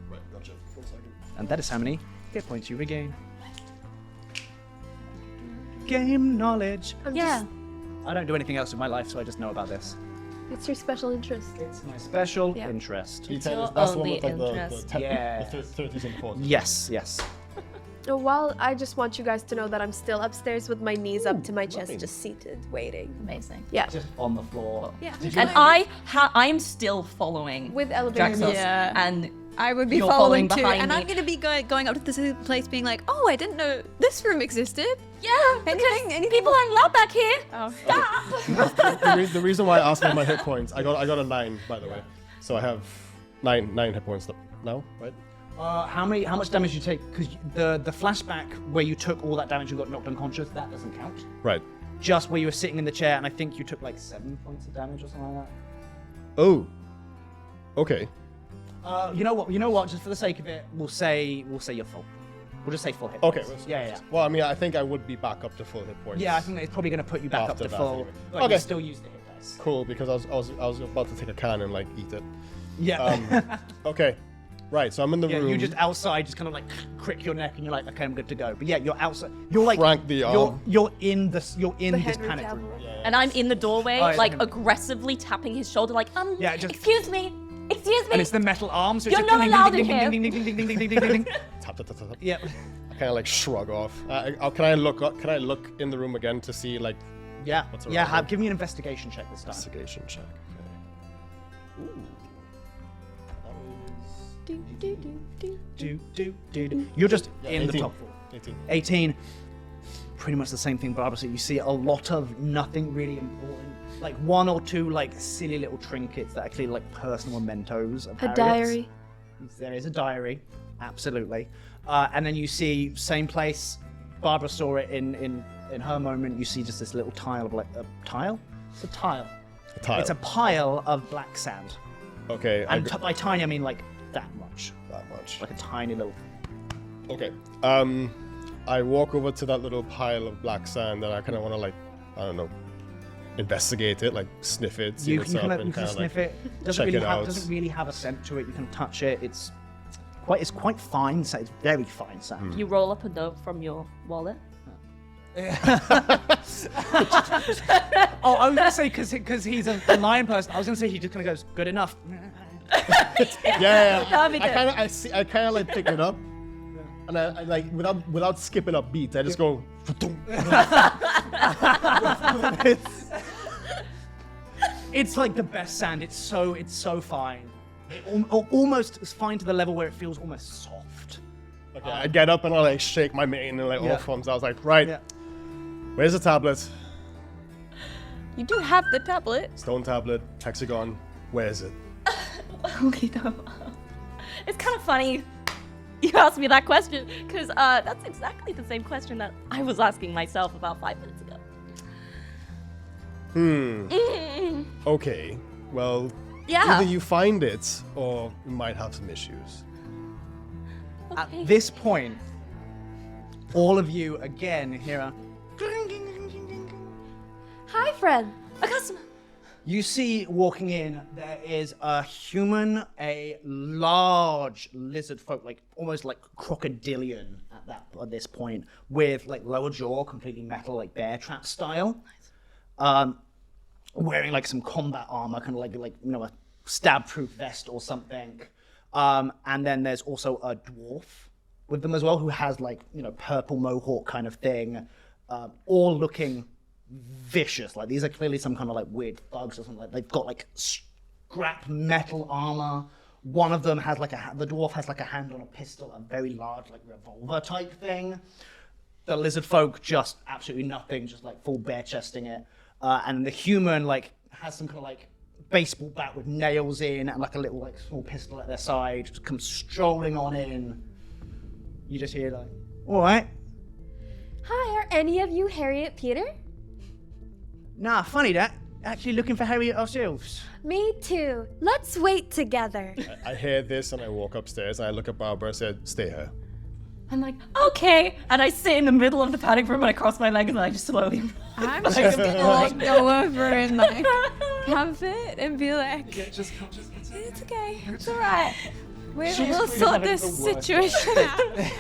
Right, gotcha. 1 second. And that is how many hit points you regain. Game knowledge. Yeah. I don't do anything else in my life, so I just know about this. It's your special interest. It's my special Yeah. interest. D10 your is that's the one only with like the interest. 10, Yeah. the 30s and 40s. Yes, yes. Oh, well, I just want you guys to know that I'm still upstairs with my knees up to my chest, lovely. just seated, waiting. Amazing. Yeah. Just on the floor. Yeah. And I'm still following With elevator Jaxos, music. Yeah. and I would be You're following following too, behind and me. I'm gonna be going up to this place, being like, "Oh, I didn't know this room existed." yeah, Anything? people aren't allowed back here. Oh, The reason why I asked for my hit points, I got a 9, by the way. So I have 9 hit points now, right? How much damage did you take? Because the flashback where you took all that damage and got knocked unconscious, that doesn't count. Right. Just where you were sitting in the chair, and I think you took like 7 points of damage or something like that. Oh. Okay. You know what? Just for the sake of it, we'll say you're full. We'll just say full hit. Okay. points. Yeah. Well, I mean, I think I would be back up to full hit points. Yeah, I think it's probably going to put you back up After to that, full. anyway. But Okay. you still use the hit dice. Cool, because I was about to take a can and like eat it. Yeah. Okay. Right. So I'm in the Yeah, room. you just outside, just kind of like crick your neck, and you're like, okay, I'm good to go. But yeah, you're outside. You're like, Crank the arm. you're in this Henry panic Cavill. room. And I'm in the doorway, Oh, yeah, like him. aggressively tapping his shoulder, like, Yeah, just- excuse me. And it's the metal arm, so it's You're like, not allowed in ding, here. ding, ding, ding, ding, ding, ding, ding, ding, ding, ding. Tap, tap, tap, tap, tap. Yeah. I kind of like shrug off. Can I look in the room again to see like Yeah. What's Yeah. around? Give me an investigation check this time. investigation check? Okay. Ooh. You're just in the 18. top floor. 18. 18. Pretty much the same thing, Barbara. So you see a lot of nothing really important. Like 1 or 2 like silly little trinkets that are clearly like personal mementos of A Harriet's. diary. There is a diary, absolutely. And then you see same place. Barbara saw it in her moment. You see just this little tile of like a tile. It's a tile. A tile. It's a pile of black sand. Okay. And by tiny I mean like that much, that much. like a tiny little. Okay. I walk over to that little pile of black sand and I kind of want to like, I don't know, investigate it, like sniff it, see You what's can up, kind of and kind of sniff like it. Doesn't check really it have out. doesn't really have a scent to it. You can touch it. It's quite fine. So it's very fine sand. You roll up a note from your wallet. Oh, I was gonna say because he's a lion person. I was gonna say he just kind of goes, good enough. Yeah. That'd be good. I kind of like pick it up, and I like without skipping a beat, I just go. It's like the best sound. It's so fine. Almost as fine to the level where it feels almost soft. Okay, I get up and I like shake my mane and like Yeah. all forms. I was like, right, Yeah. where's the tablet? You do have the tablet. Stone tablet, hexagon. Where is it? Okay, no. It's kind of funny you asked me that question, because that's exactly the same question that I was asking myself about 5 minutes ago. Okay, well, Yeah. either you find it or you might have some issues. At Okay. this point, all of you again hear a. Hi, Fred. A customer. You see walking in, there is a human, a large lizard folk, like almost like crocodilian at this point, with like lower jaw, completely metal, like bear trap style. Wearing like some combat armor, kind of like you know, a stab-proof vest or something. And then there's also a dwarf with them as well, who has like, you know, purple mohawk kind of thing, all looking vicious. Like these are clearly some kind of like weird thugs or something. Like they've got like scrap metal armor. One of them has like the dwarf has like a hand on a pistol, a very large like revolver type thing. The lizard folk just absolutely nothing, just like full bare chesting it. And the human like has some kind of like baseball bat with nails in and like a little like small pistol at their side, just comes strolling on in. You just hear like, all right. Hi, are any of you Harriet Peter? Nah, funny that. Actually looking for Harriet ourselves. Me too. Let's wait together. I hear this and I walk upstairs and I look at Barbara and said, stay here. I'm like, okay. And I sit in the middle of the panic room and I cross my legs and I just slowly. I'm just gonna like go over and like comfort and be like, Just it's okay, it's alright. We'll sort this situation out.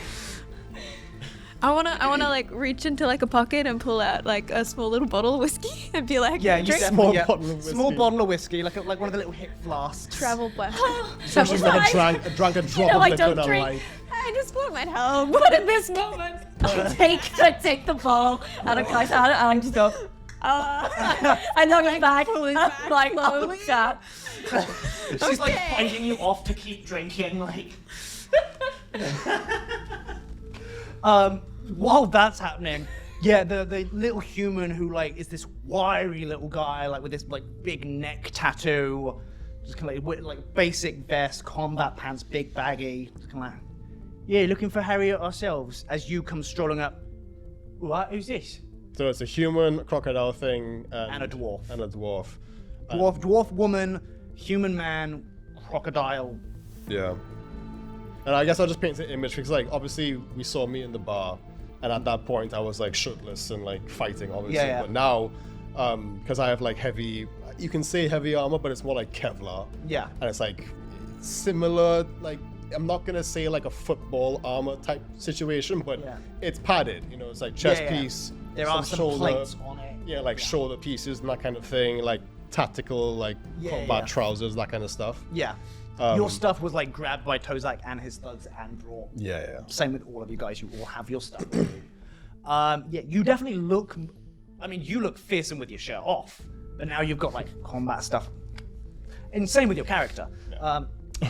I wanna like reach into like a pocket and pull out like a small little bottle of whiskey and be like, yeah, you drink. Small yeah, bottle of whiskey. small bottle of whiskey, like one of the little hip flasks. Travel black. So she's never drank a drop know, of I liquor don't in her drink. life. I just want my help. But in this moment, I take the ball out of Kai's hand and I just go. I look back, like, oh god. She's like fighting you off to keep drinking, like. While that's happening, yeah, the little human who like is this wiry little guy, like with this like big neck tattoo, just kind of like basic vest, combat pants, big baggy, just kind of like, yeah, looking for Harriet ourselves. As you come strolling up, what? Who's this? So it's a human crocodile thing And a dwarf. And a dwarf. Dwarf woman, human man, crocodile. Yeah. And I guess I'll just paint the image because, like, obviously we saw me in the bar, and at that point I was like shirtless and like fighting, obviously. Yeah, yeah. But now, because I have like heavy, you can say heavy armor, but it's more like Kevlar. Yeah. And it's like similar, like I'm not gonna say like a football armor type situation, but Yeah. it's padded. You know, it's like chest Yeah, yeah. piece. There are some shoulder, plates on it. Yeah, like shoulder pieces and that kind of thing, like tactical, like Yeah, combat yeah. trousers, that kind of stuff. Yeah. Your stuff was like grabbed by Tozak and his thugs and brought. Yeah. Same with all of you guys. You all have your stuff. Yeah, you definitely look. I mean, you look fearsome with your shirt off, but now you've got like combat stuff. And same with your character.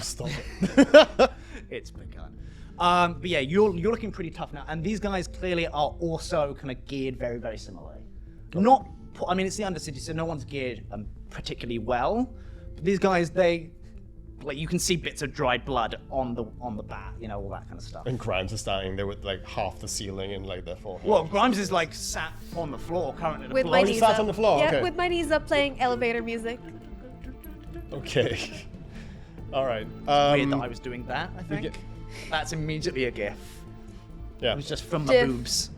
Stop it. It's begun. But yeah, you're looking pretty tough now, and these guys clearly are also kind of geared very, very similarly. Not, I mean, it's the Undercity, so no one's geared particularly well. But these guys, they, like, you can see bits of dried blood on the bat, you know, all that kind of stuff. And Grimes is standing there with like half the ceiling and like their forehead. Well, Grimes is like sat on the floor currently. With my he knees sat up. on the floor, Yeah, okay. with my knees up playing elevator music. Okay. All right. Weird that I was doing that, I think. get- That's immediately a gif. Yeah. It was just from my GIF. boobs.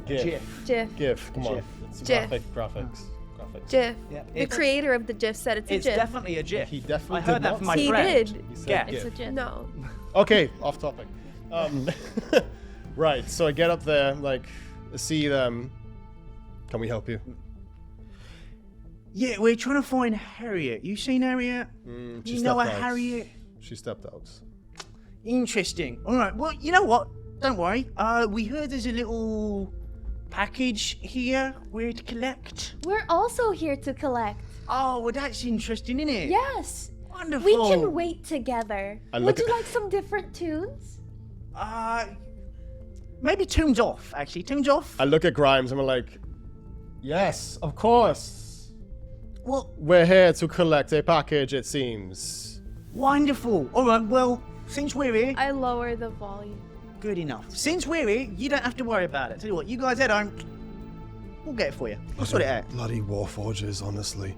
GIF. GIF. GIF. GIF. Come on. GIF. It's GIF. graphics. GIF. Yeah, The creator of the GIF said it's a It's GIF. definitely a GIF. He definitely I heard did that not from my He friend. did. He said Yeah. It's a GIF. gin. No. Okay, off topic. Right, so I get up there, like, see them, Can we help you? Yeah, we're trying to find Harriet. You seen Harriet? She You know a stepped out. Harriet? She stepped out. Interesting. All right. Well, you know what? Don't worry. We heard there's a little package here we're to collect. We're also here to collect. Oh, well, that's interesting, isn't it? Yes. Wonderful. We can wait together. I Would look you at- like some different tunes? Maybe tunes off, actually. Tunes off. I look at Grimes and I'm like, yes, of course. Well, We're here to collect a package, it seems. wonderful. All right, well, since we're here, I lower the volume. good enough. Since we're here, you don't have to worry about it. Tell you what, you guys head home. We'll get it for you. We'll sort it out. Bloody Warforges, honestly.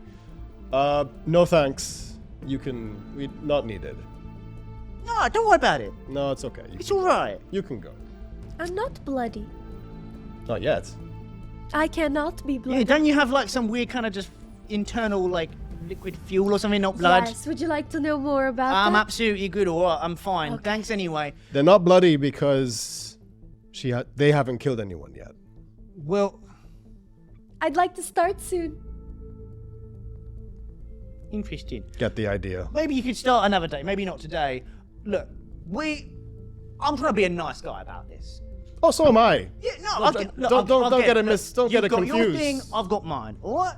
No thanks. We're not needed. No, don't worry about it. No, it's okay. It's all right. You can go. I'm not bloody. Not yet. I cannot be Yeah, bloody. don't you have like some weird kind of just internal like liquid fuel or something, not blood? Yes, would you like to know more about I'm that? absolutely good. All right, I'm fine. Okay. Thanks anyway. They're not bloody because they haven't killed anyone yet. Well, I'd like to start soon. interesting. Get the idea. Maybe you could start another day. Maybe not today. Look, I'm trying to be a nice guy about this. Oh, so am I. Yeah, no, Don't- I'll get, look, don't- I'll don't get it look, mis- don't you've get it got your confused. thing, I've got mine. All right.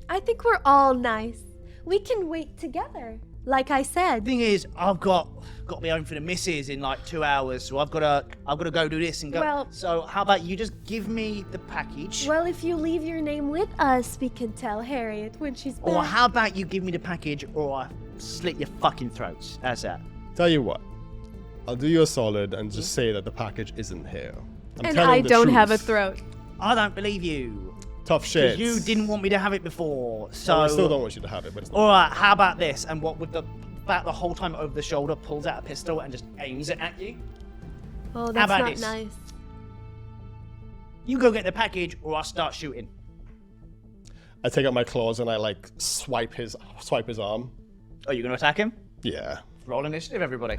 I think we're all nice. We can wait together. Like I said. Thing is, I've got to be home for the missus in like 2 hours, so I've got to go do this and go. Well- so how about you just give me the package? Well, if you leave your name with us, we can tell Harriet when she's back. Or how about you give me the package, or I slit your fucking throats? How's that? Tell you what. I'll do you a solid and just say that the package isn't here. I'm And telling I the don't have a truth. throat. I don't believe you. Tough shit. You didn't want me to have it before, so. I still don't want you to have it, but it's not. All right, how about this? And what with about the whole time over the shoulder, pulls out a pistol and just aims it at you. Oh, that's about not this? nice. You go get the package, or I'll start shooting. I take out my claws and I like swipe his arm. Oh, you gonna attack him? Yeah. Roll initiative, everybody.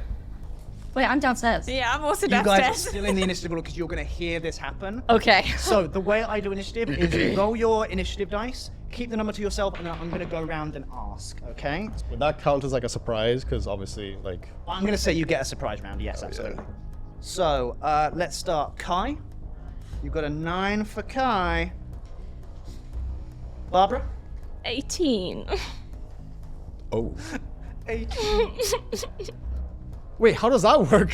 Wait, I'm downstairs. Yeah, I'm also You guys are downstairs. still in the initiative because you're gonna hear this happen. Okay. So the way I do initiative is you roll your initiative dice, keep the number to yourself, and then I'm gonna go around and ask. Okay? Would that count as like a surprise? Because obviously, like, I'm gonna say you get a surprise round. Yes, absolutely. So let's start. Kai, you've got a 9 for Kai. Barbara, 18. oh. 18. Wait, how does that work?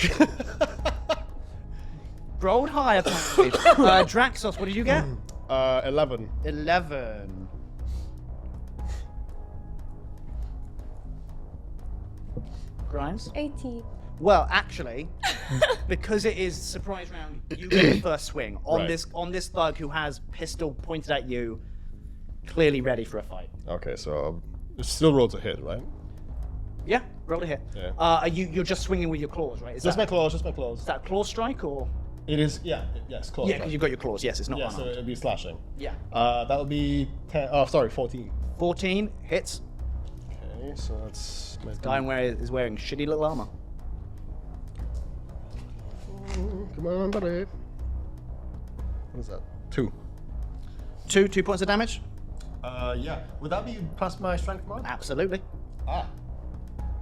Rolled high apparently. Draxos, what did you get? 11. 11. Grimes? 18. Well, actually, because it is surprise round, you get the first swing on Right. this thug who has pistol pointed at you, clearly ready for a fight. Okay, so it still rolls a hit, right? Yeah, roll a hit. Yeah. You're just swinging with your claws, right? Is Just my that, claws, just my claws. is that claw strike or? It is, yeah, yes, claws. Yeah, right. because you've got your claws. Yes, it's not Yeah, so unarmed. it'd be slashing. Yeah. That would be 10, 14. 14 hits. Okay, so that's my Guy is wearing shitty little armor. Come on, buddy. What is that? 2. 2 points of damage. Yeah. Would that be past my strength mod? Absolutely. Ah.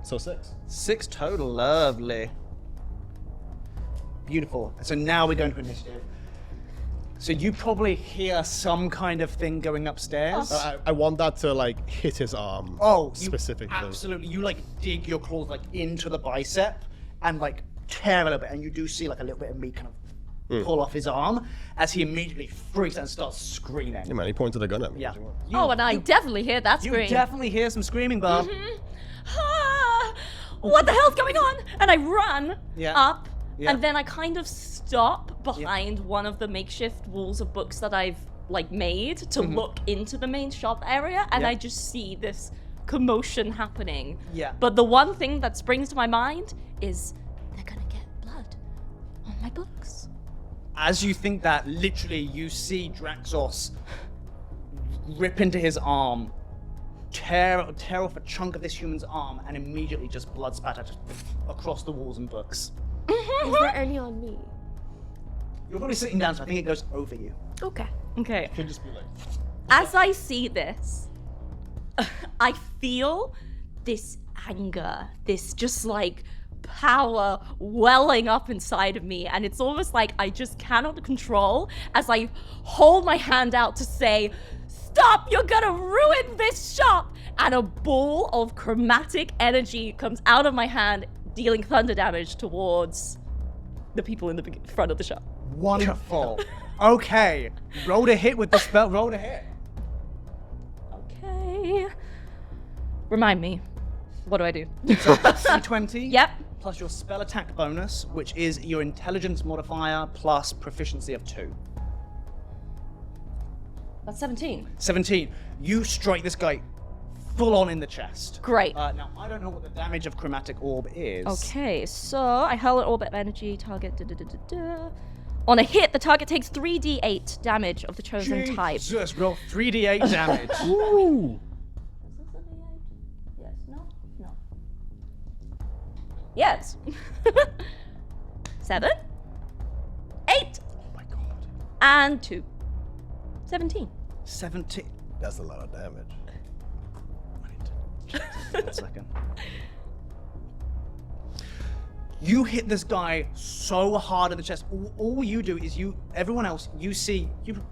So 6. 6 total. Lovely. Beautiful. So now we're going to initiative. So you probably hear some kind of thing going upstairs. I want that to like hit his arm. Oh, you specifically. absolutely. You like dig your claws like into the bicep and like tear a little bit, and you do see like a little bit of meat kind of pull off his arm as he immediately freaks out and starts screaming. Yeah, man, he pointed a gun at me. Yeah. What do you want? You- Oh, and I definitely hear that you scream. definitely hear some screaming, Barb. Ah, what the hell's going on? And I run Yeah. up, Yeah. and then I kind of stop behind one of the makeshift walls of books that I've like made to look into the main shop area, and Yeah. I just see this commotion happening. Yeah. But the one thing that springs to my mind is they're gonna get blood on my books. As you think that, literally, you see Draxos rip into his arm, tear off a chunk of this human's arm, and immediately just blood spatter just across the walls and books. Is there any on me? You're probably sitting down, so I think it goes over you. Okay. Okay. Could just be like. As I see this, I feel this anger, this just like power welling up inside of me, and it's almost like I just cannot control as I hold my hand out to say, "Stop, you're gonna ruin this shop!" And a ball of chromatic energy comes out of my hand, dealing thunder damage towards the people in the front of the shop. Wonderful. Okay, roll to hit with the spell. Roll to hit. Okay. Remind me, what do I do? So C20. Yep. Plus your spell attack bonus, which is your intelligence modifier plus proficiency of 2. That's 17. 17. You strike this guy full on in the chest. Great. Now, I don't know what the damage of chromatic orb is. Okay, so I hurl an orbit of energy, target. On a hit, the target takes 3d8 damage of the chosen type. Jesus, roll 3d8 damage. Ooh. Yes, no? Yes. 7, 8, Oh my god. and 2. 17. 17. That's a lot of damage. I need to check this for a second. You hit this guy so hard in the chest. All you do is everyone else, you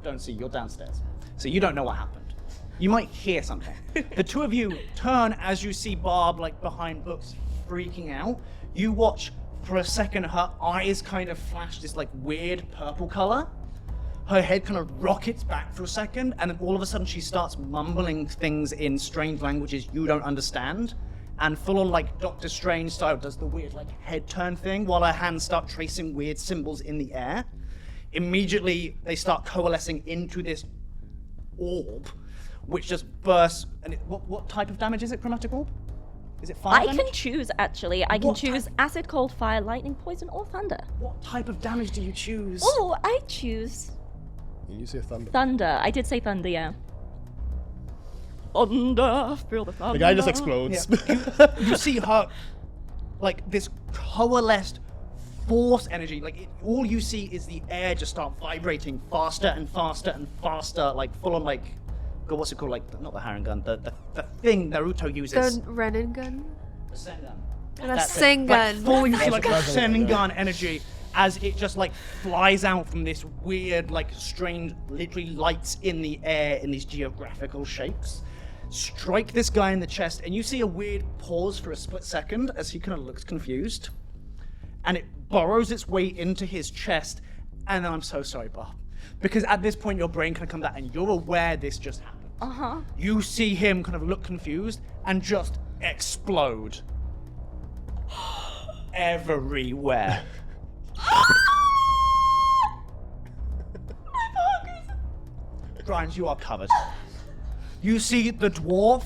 don't see, you're downstairs. So you don't know what happened. You might hear something. The two of you turn as you see Barb like behind books freaking out. You watch for a second, her eyes kind of flash this like weird purple color. Her head kind of rockets back for a second, and then all of a sudden she starts mumbling things in strange languages you don't understand. And full on like Doctor Strange style does the weird like head turn thing while her hands start tracing weird symbols in the air. Immediately they start coalescing into this orb, which just bursts. And what type of damage is it, chromatic orb? Is it fire I damage? can choose, actually. I can What choose acid, cold, fire, lightning, poison, or thunder. What type of damage do you choose? Oh, I choose Can you say thunder? thunder. I did say thunder, yeah. Thunder, feel the thunder. The guy just explodes. Yeah. You see her, like this coalesced force energy. Like all you see is the air just start vibrating faster and faster and faster. Like full on like, God, what's it called? Like not the Harren gun, the thing Naruto uses. The Renin gun? The Sengun. The That's it. Sengun. Like full you see like That's a Sengun energy as it just like flies out from this weird like strange literally lights in the air in these geographical shapes. Strike this guy in the chest, and you see a weird pause for a split second as he kind of looks confused. And it burrows its way into his chest, and I'm so sorry, Bob. Because at this point, your brain kind of comes out, and you're aware this just happened. Uh-huh. You see him kind of look confused, and just explode. Everywhere. Grimes, you are covered. You see the dwarf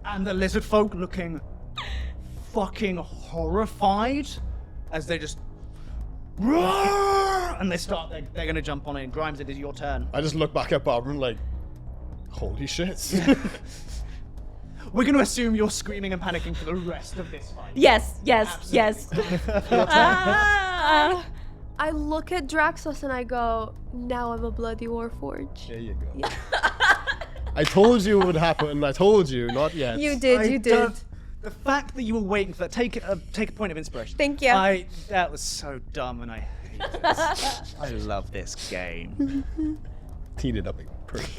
and the lizard folk looking fucking horrified as they just roar, and they're gonna jump on it. Grimes, it is your turn. I just look back at Barbara and like, holy shit. We're gonna assume you're screaming and panicking for the rest of this fight. Yes, yes, yes. I look at Draxos and I go, now I'm a bloody warforge. There you go. I told you it would happen. I told you, not yet. You did, you did. The fact that you were waiting for that, take a point of inspiration. Thank you. That was so dumb, and I hate this. I love this game. Teed it up pretty.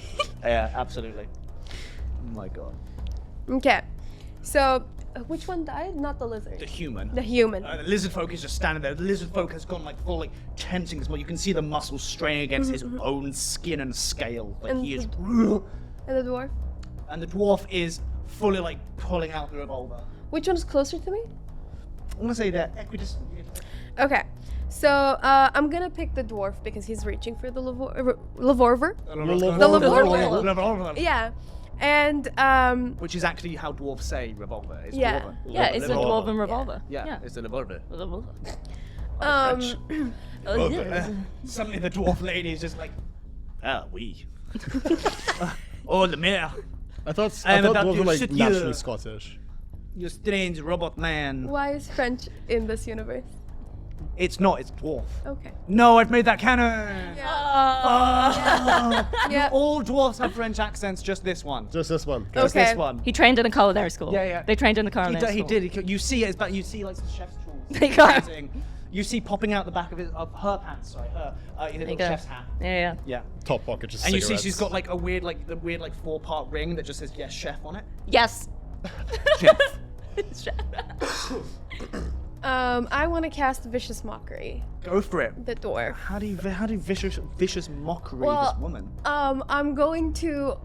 Yeah, absolutely. Oh my god. Okay, so which one died? Not the lizard. The human. The human. The lizard folk is just standing there. The lizard folk has gone like full like tensing as well. You can see the muscles straining against his own skin and scale. Like And he is. And the dwarf? And the dwarf is fully like pulling out the revolver. Which one's closer to me? I want to say they're equidistant. Okay, so I'm gonna pick the dwarf because he's reaching for the revolver. Revolver. Yeah, and Which is actually how dwarves say revolver. It's Yeah. revolver. Yeah, it's a Revolver. dwarven revolver. Yeah, it's a revolver. Oh, yeah. Suddenly the dwarf lady is just like, oui. Oh, the mayor. I thought I'm about those to were like sit naturally here. Scottish. You strange robot man. why is French in this universe? It's not. It's dwarf. Okay. No, I've made that canon. Yeah. All dwarfs have French accents. Just this one. Just this one. Just Okay. this one. He trained in a culinary school. Yeah. They trained in a culinary He school. did. You see it, but you see like chef's tools. There you go. You see popping out the back of her pants. Sorry, her little go. chef's hat. Yeah. Yeah. Top pocket, just And you cigarettes. see she's got like a weird 4-part ring that just says yes chef on it. Yes. Chef. I want to cast Vicious Mockery. Go for it. The door. How do you vicious mockery Well, this woman? I'm going to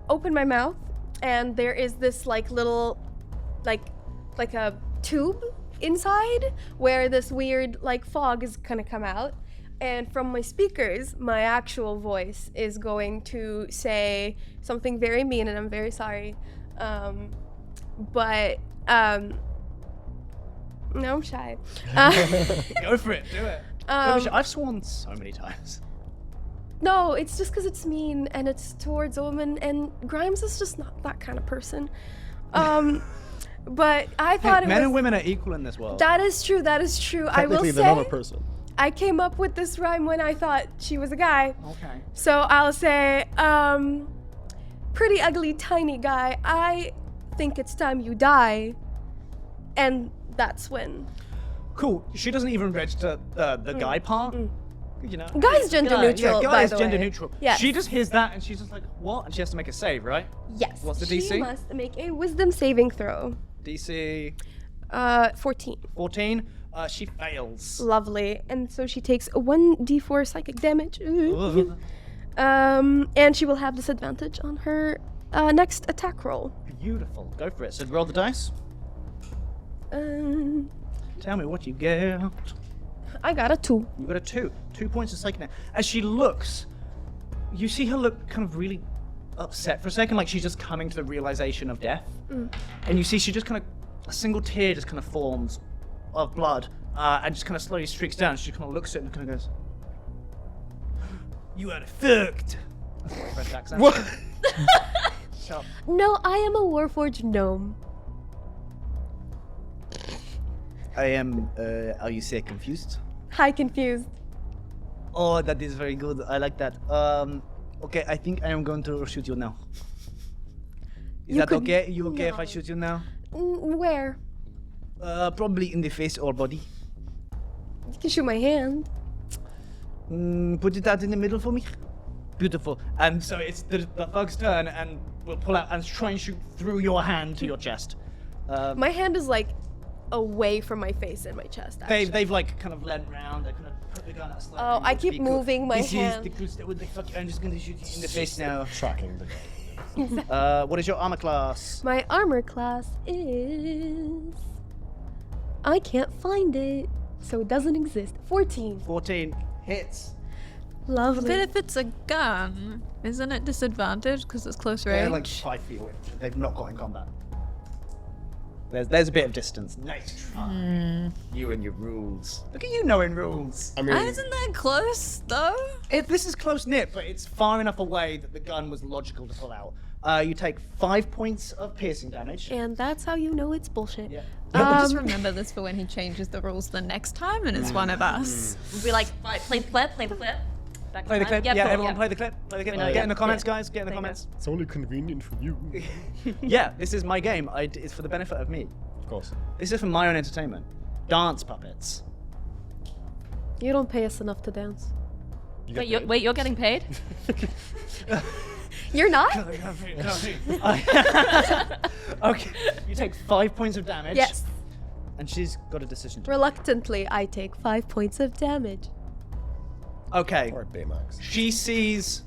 open my mouth, and there is this like little, like a tube inside where this weird like fog is gonna come out, and from my speakers, my actual voice is going to say something very mean, and I'm very sorry, but no, I'm shy. Go for it. Do it. I've sworn so many times. No, it's just because it's mean and it's towards a woman, and Grimes is just not that kind of person. But I thought it Men was. and women are equal in this world. That is true. That is true. I will Technically, they're not a say person. I came up with this rhyme when I thought she was a guy. Okay. So I'll say, pretty ugly tiny guy. I think it's time you die, and that's when. Cool. She doesn't even register the guy part. You know. Guy's gender Guy, neutral. Yeah, by guy is the gender way. neutral. Yes. She just hears that and she's just like, what? And she has to make a save, right? Yes. What's the She DC? must make a wisdom saving throw. DC 14. 14. She fails. Lovely. And so she takes 1d4 psychic damage. Ooh. And she will have disadvantage on her next attack roll. Beautiful. Go for it. So roll the dice. Um, Tell me what you get. I got a 2. You got a 2. 2 points of psychic. As she looks, you see her look kind of really upset for a second, like she's just coming to the realization of death. And you see she just kind of, a single tear just kind of forms of blood, and just kind of slowly streaks down. She kind of looks at it and kind of goes, "You are fucked." That's my French accent. What? Shut up. No, I am a Warforged gnome. I am, are you say confused? Hi, confused. Oh, that is very good. I like that. Okay, I think I am going to shoot you now. Is You that could- okay? You okay if I no. shoot you now? Where? Probably in the face or body. You can shoot my hand. Put it out in the middle for me. Beautiful. And so it's the thug's turn, and we'll pull out and try and shoot through your hand to your chest. My hand is like away from my face and my chest. Actually. They've like kind of leant round. They kind of put the gun out slightly. Oh, I to keep be cool. moving my this hand. is the cool stuff with the fuck. I'm just going to shoot you in the face now. Tracking the What is your armor class? My armor class is. I can't find it, so it doesn't exist. 14. 14 hits. Lovely. But if it's a gun, isn't it disadvantaged because it's close range? They're like 5 feet away. They've not got in combat. There's a bit of distance. Nice try. You and your rules. Look at you knowing rules. I mean, Isn't that close though? This is close knit, but it's far enough away that the gun was logical to pull out. You take 5 points of piercing damage. And that's how you know it's bullshit. Yeah. Just remember this for when he changes the rules the next time and it's one of us. We'll be like, right, play the clip, play the clip. Back Play the in time. clip. Yeah, cool, everyone play the clip. Play the clip. We know, Get in the yeah. comments, Yeah. guys. Get in the There you go. comments. it's only convenient for you. Yeah, this is my game. It's for the benefit of me. Of course. This is for my own entertainment. Dance puppets. You don't pay us enough to dance. You Wait, get you're getting paid? You're not? Okay, you take 5 points of damage. Yes. And she's got a decision to Reluctantly, I take 5 points of damage. Okay. Or Baymax. She sees,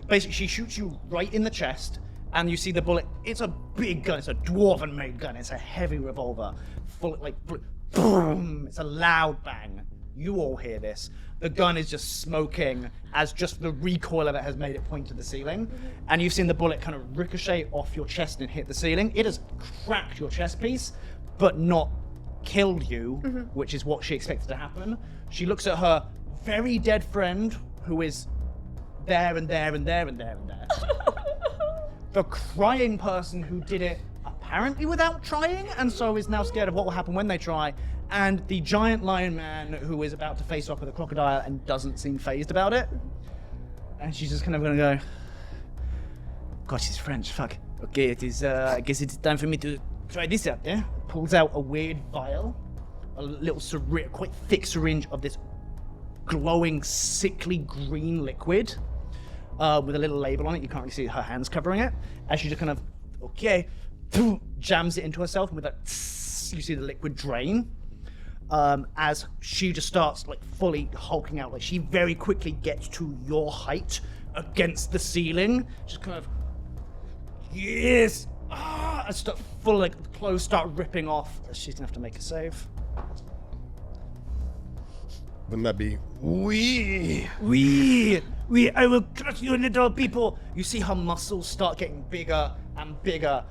basically she shoots you right in the chest, and you see the bullet. It's a big gun. It's a dwarven made gun. It's a heavy revolver. Full like boom. It's a loud bang. You all hear this. The gun is just smoking as just the recoil of it has made it point to the ceiling. And you've seen the bullet kind of ricochet off your chest and hit the ceiling. It has cracked your chest piece, but not killed you, which is what she expected to happen. She looks at her very dead friend, who is there and there and there and there and there. The crying person who did it apparently without trying, and so is now scared of what will happen when they try. And the giant lion man who is about to face off with a crocodile and doesn't seem fazed about it. And she's just kind of gonna go, God, she's French, fuck. Okay, it is, I guess it's time for me to try this out, yeah? Pulls out a weird vial, a little quite thick syringe of this glowing, sickly green liquid with a little label on it. You can't really see her hands covering it. As she just kind of, okay, jams it into herself, and with that, you see the liquid drain. As she just starts like fully hulking out, like she very quickly gets to your height against the ceiling, just kind of, yes, and start full like the clothes start ripping off. She's gonna have to make a save. Wouldn't that be? We, I will crush you little people. You see her muscles start getting bigger and bigger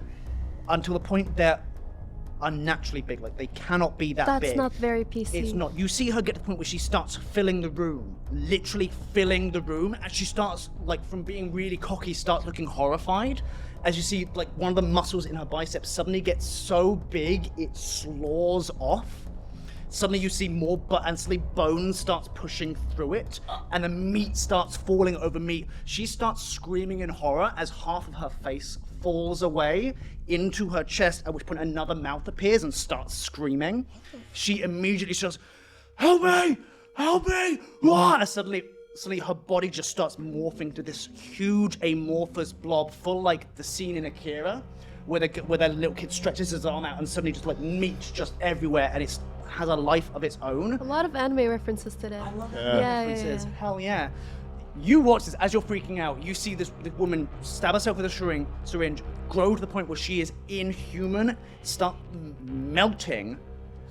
until the point they're unnaturally big. Like they cannot be that big. That's not very PC. It's not. You see her get to the point where she starts filling the room, literally filling the room, and she starts, like, from being really cocky, starts looking horrified. As you see, like, one of the muscles in her biceps suddenly gets so big it slaws off. Suddenly you see more, and suddenly bone starts pushing through it, and the meat starts falling over meat. She starts screaming in horror as half of her face falls away into her chest, at which point another mouth appears and starts screaming. She immediately says, help me! Help me! And suddenly her body just starts morphing to this huge amorphous blob, full like the scene in Akira, where the little kid stretches his arm out and suddenly just like meat just everywhere, and it has a life of its own. A lot of anime references today. I love references. Hell yeah. You watch this as you're freaking out. You see this woman stab herself with a syringe, grow to the point where she is inhuman, start melting,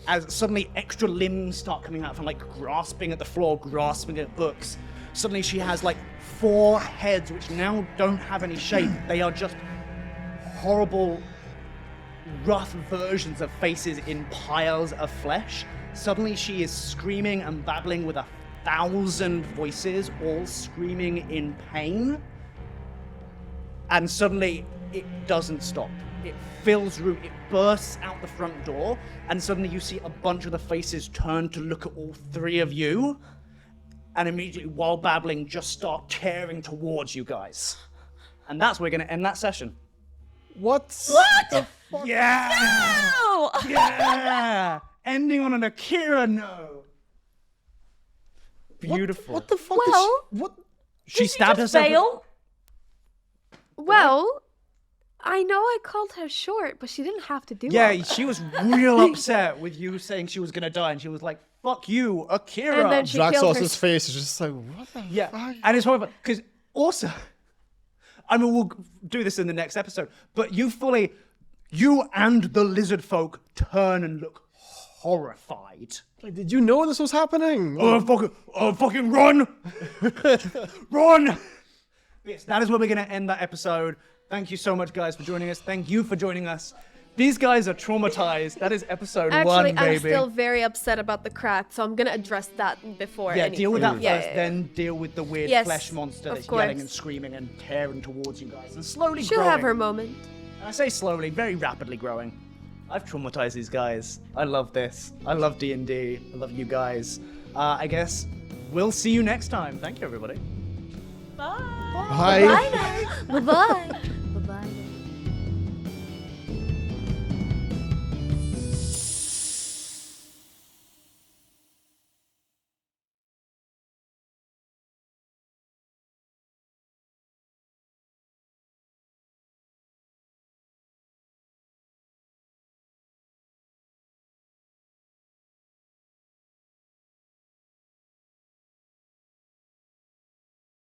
as suddenly extra limbs start coming out from like grasping at the floor, grasping at books. Suddenly she has like 4 heads which now don't have any shape. They are just horrible, rough versions of faces in piles of flesh. Suddenly she is screaming and babbling with 1,000 voices, all screaming in pain. And suddenly it doesn't stop. It fills room, it bursts out the front door, and suddenly you see a bunch of the faces turn to look at all 3 of you, and immediately, while babbling, just start tearing towards you guys. And that's where we're gonna end that session. What? Yeah! No! Yeah! Ending on an Akira note. Beautiful. What the fuck Well, is what? She stabbed Just herself. fail? Well, I know I called her short, but she didn't have to do all Yeah, that. she was real upset with you saying she was gonna die, and she was like, fuck you, Akira. And then she killed Draxos's her. face is just like, what the Yeah, fuck? and it's horrible, because also, I mean, we'll do this in the next episode, but you and the lizard folk turn and look horrified. Like, did you know this was happening? Fucking run! Run! Yes, that is where we're going to end that episode. Thank you so much, guys, for joining us. Thank you for joining us. These guys are traumatized. That is episode 1, Actually, baby. I'm still very upset about the crack, so I'm gonna address that before. Yeah, deal with that anything. first, then deal with the weird Yes, flesh monster of that's yelling course. and screaming and tearing towards you guys. And slowly She'll growing. have her moment. And I say slowly, very rapidly growing. I've traumatized these guys. I love this. I love D&D. I love you guys. I guess we'll see you next time. Thank you, everybody. Bye. Bye. Bye now. Bye-bye.